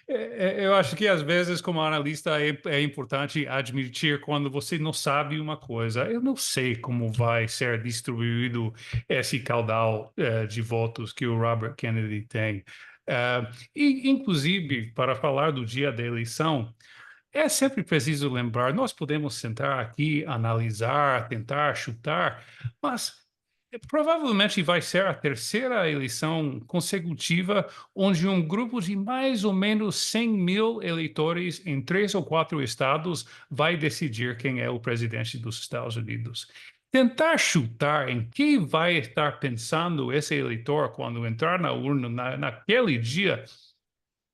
eu acho que às vezes, como analista, é importante admitir quando você não sabe uma coisa. Eu não sei como vai ser distribuído esse caudal de votos que o Robert Kennedy tem. E, inclusive, para falar do dia da eleição, é sempre preciso lembrar, nós podemos sentar aqui, analisar, tentar chutar, mas provavelmente vai ser a terceira eleição consecutiva onde um grupo de mais ou menos 100 mil eleitores em 3 ou 4 estados vai decidir quem é o presidente dos Estados Unidos. Tentar chutar em que vai estar pensando esse eleitor quando entrar na urna naquele dia,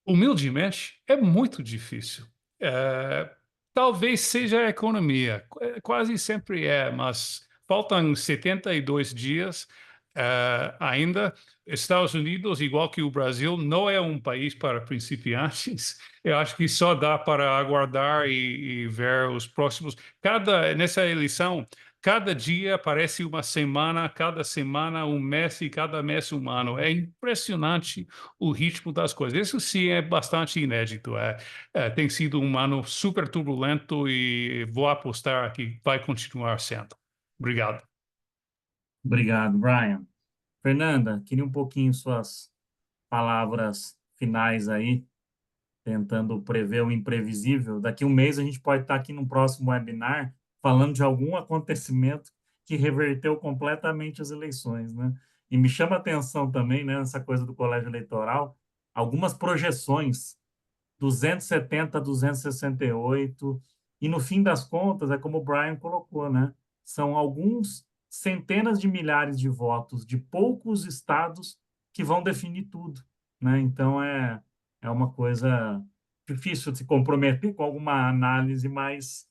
humildemente, é muito difícil. É, talvez seja a economia, quase sempre é, mas faltam 72 dias ainda. Estados Unidos, igual que o Brasil, não é um país para principiantes. Eu acho que só dá para aguardar e ver os próximos. Nessa eleição, cada dia parece uma semana, cada semana um mês e cada mês um ano. É impressionante o ritmo das coisas. Isso sim é bastante inédito. Tem sido um ano super turbulento e vou apostar que vai continuar sendo. Obrigado. Obrigado, Brian. Fernanda, queria um pouquinho suas palavras finais aí, tentando prever o imprevisível. Daqui um mês a gente pode estar aqui no próximo webinar falando de algum acontecimento que reverteu completamente as eleições, né? E me chama a atenção também, né, essa coisa do colégio eleitoral, algumas projeções, 270, 268, e no fim das contas, é como o Brian colocou, né? São alguns centenas de milhares de votos de poucos estados que vão definir tudo, né? Então é uma coisa difícil de se comprometer com alguma análise mais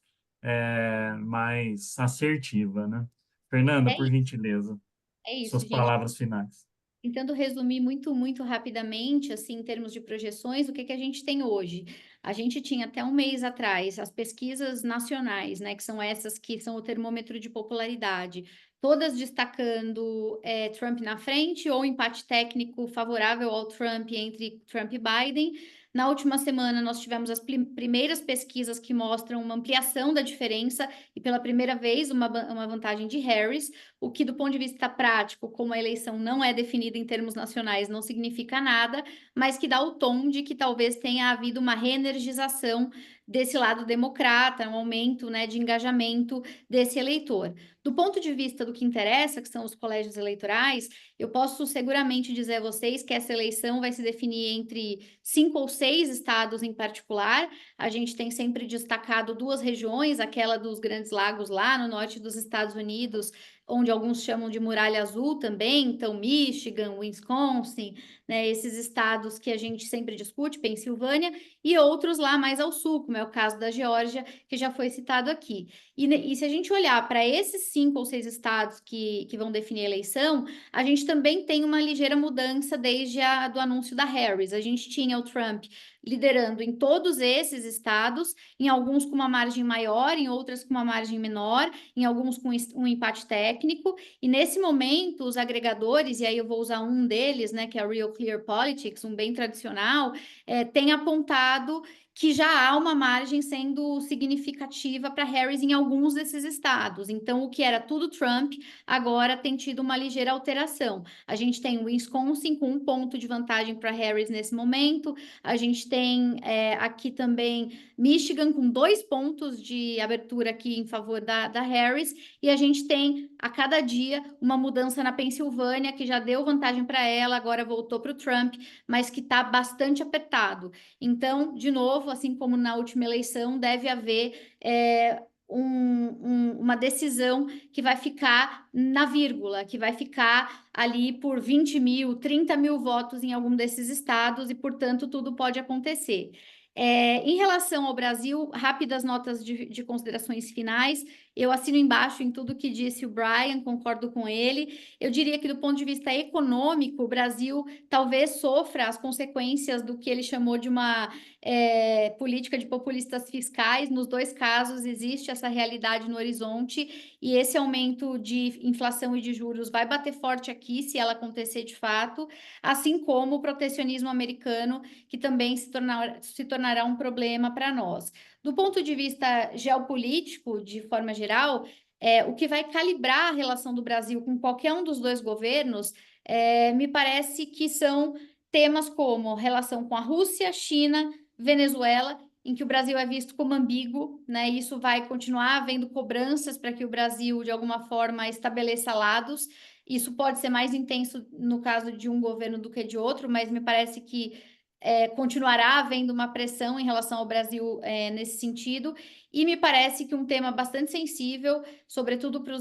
mais assertiva, né? Fernanda, É, por gentileza, é isso, suas gente. palavras finais. Tentando resumir muito, muito rapidamente, assim, em termos de projeções, o que que a gente tem hoje? A gente tinha até um mês atrás as pesquisas nacionais, né, que são essas que são o termômetro de popularidade, todas destacando Trump na frente ou empate técnico favorável ao Trump entre Trump e Biden. Na última semana, nós tivemos as primeiras pesquisas que mostram uma ampliação da diferença e, pela primeira vez, uma vantagem de Harris, o que, do ponto de vista prático, como a eleição não é definida em termos nacionais, não significa nada, mas que dá o tom de que talvez tenha havido uma reenergização desse lado democrata, um aumento, né, de engajamento desse eleitor. Do ponto de vista do que interessa, que são os colégios eleitorais, eu posso seguramente dizer a vocês que essa eleição vai se definir entre 5 ou 6 estados em particular. A gente tem sempre destacado 2 regiões, aquela dos Grandes Lagos lá no norte dos Estados Unidos, onde alguns chamam de Muralha Azul também, então Michigan, Wisconsin, né, esses estados que a gente sempre discute, Pensilvânia, e outros lá mais ao sul, como é o caso da Geórgia, que já foi citado aqui. E se a gente olhar para esses 5 ou 6 estados que vão definir a eleição, a gente também tem uma ligeira mudança desde do anúncio da Harris. A gente tinha o Trump liderando em todos esses estados, em alguns com uma margem maior, em outras com uma margem menor, em alguns com um empate técnico, e nesse momento os agregadores, e aí eu vou usar um deles, né, que é a Real Clear Politics, um bem tradicional, tem apontado que já há uma margem sendo significativa para Harris em alguns desses estados. Então, o que era tudo Trump, agora tem tido uma ligeira alteração. A gente tem o Wisconsin com 1 ponto de vantagem para Harris nesse momento, a gente tem aqui também Michigan com 2 pontos de abertura aqui em favor da Harris, e a gente tem a cada dia uma mudança na Pensilvânia, que já deu vantagem para ela, agora voltou para o Trump, mas que está bastante apertado. Então, de novo, assim como na última eleição, deve haver uma decisão que vai ficar na vírgula, que vai ficar ali por 20 mil, 30 mil votos em algum desses estados, e, portanto, tudo pode acontecer. Em relação ao Brasil, rápidas notas de considerações finais. Eu assino embaixo em tudo que disse o Brian, concordo com ele. Eu diria que, do ponto de vista econômico, o Brasil talvez sofra as consequências do que ele chamou de uma política de populistas fiscais. Nos 2 casos, existe essa realidade no horizonte, e esse aumento de inflação e de juros vai bater forte aqui, se ela acontecer de fato, assim como o protecionismo americano, que também se tornará um problema para nós. Do ponto de vista geopolítico, de forma geral, o que vai calibrar a relação do Brasil com qualquer um dos 2 governos, me parece que são temas como relação com a Rússia, China, Venezuela, em que o Brasil é visto como ambíguo, né? Isso vai continuar havendo cobranças para que o Brasil, de alguma forma, estabeleça lados. Isso pode ser mais intenso no caso de um governo do que de outro, mas me parece que continuará havendo uma pressão em relação ao Brasil nesse sentido, e me parece que um tema bastante sensível, sobretudo para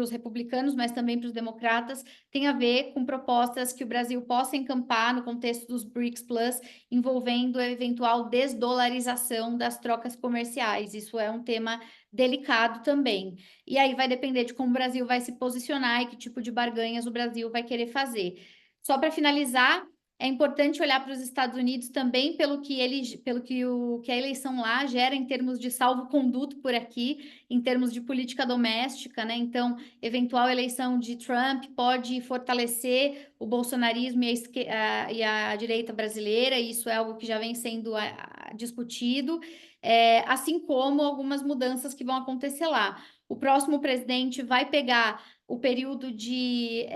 os republicanos, mas também para os democratas, tem a ver com propostas que o Brasil possa encampar no contexto dos BRICS Plus, envolvendo a eventual desdolarização das trocas comerciais. Isso é um tema delicado também. E aí vai depender de como o Brasil vai se posicionar e que tipo de barganhas o Brasil vai querer fazer. Só para finalizar, é importante olhar para os Estados Unidos também pelo que a eleição lá gera em termos de salvo-conduto por aqui, em termos de política doméstica, né? Então, eventual eleição de Trump pode fortalecer o bolsonarismo e a direita brasileira, e isso é algo que já vem sendo discutido, assim como algumas mudanças que vão acontecer lá. O próximo presidente vai pegar o período de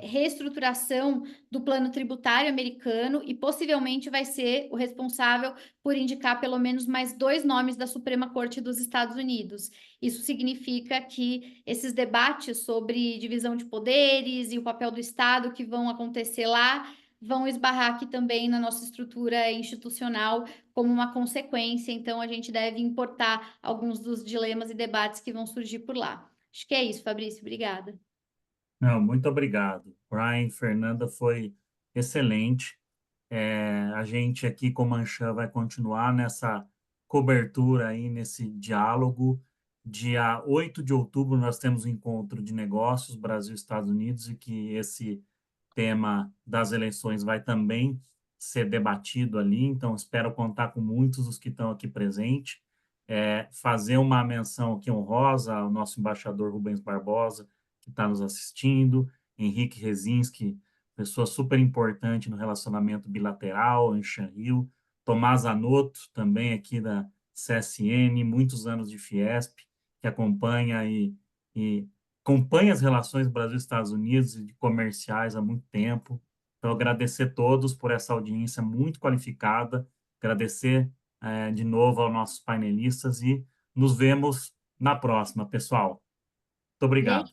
reestruturação do plano tributário americano e possivelmente vai ser o responsável por indicar pelo menos mais 2 nomes da Suprema Corte dos Estados Unidos. Isso significa que esses debates sobre divisão de poderes e o papel do Estado que vão acontecer lá vão esbarrar aqui também na nossa estrutura institucional como uma consequência. Então, a gente deve importar alguns dos dilemas e debates que vão surgir por lá. Acho que é isso, Fabrício. Obrigada. Não, muito obrigado. Brian, Fernanda, foi excelente. A gente aqui com Manchan vai continuar nessa cobertura aí, nesse diálogo, dia 8 de outubro nós temos um encontro de negócios Brasil e Estados Unidos e que esse tema das eleições vai também ser debatido ali, então espero contar com muitos dos que estão aqui presentes. Fazer uma menção aqui honrosa ao nosso embaixador Rubens Barbosa, que está nos assistindo, Henrique Rezinski, pessoa super importante no relacionamento bilateral em Xanriu, Tomás Anoto, também aqui da CSN, muitos anos de Fiesp, que acompanha e acompanha as relações Brasil-Estados Unidos e comerciais há muito tempo. Então, agradecer a todos por essa audiência muito qualificada, agradecer de novo aos nossos painelistas e nos vemos na próxima, pessoal. Muito obrigado.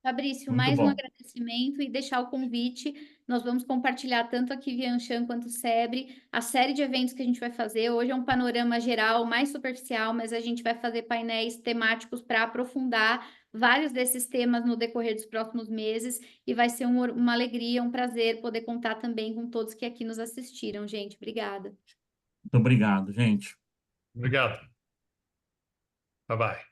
Fabrício, Muito mais um bom. agradecimento e deixar o convite. Nós vamos compartilhar tanto aqui via Anshan quanto Sebre, a série de eventos que a gente vai fazer. Hoje é um panorama geral, mais superficial, mas a gente vai fazer painéis temáticos para aprofundar vários desses temas no decorrer dos próximos meses e vai ser uma alegria, um prazer poder contar também com todos que aqui nos assistiram, gente. Obrigada. Muito obrigado, gente. Obrigado. Bye-bye.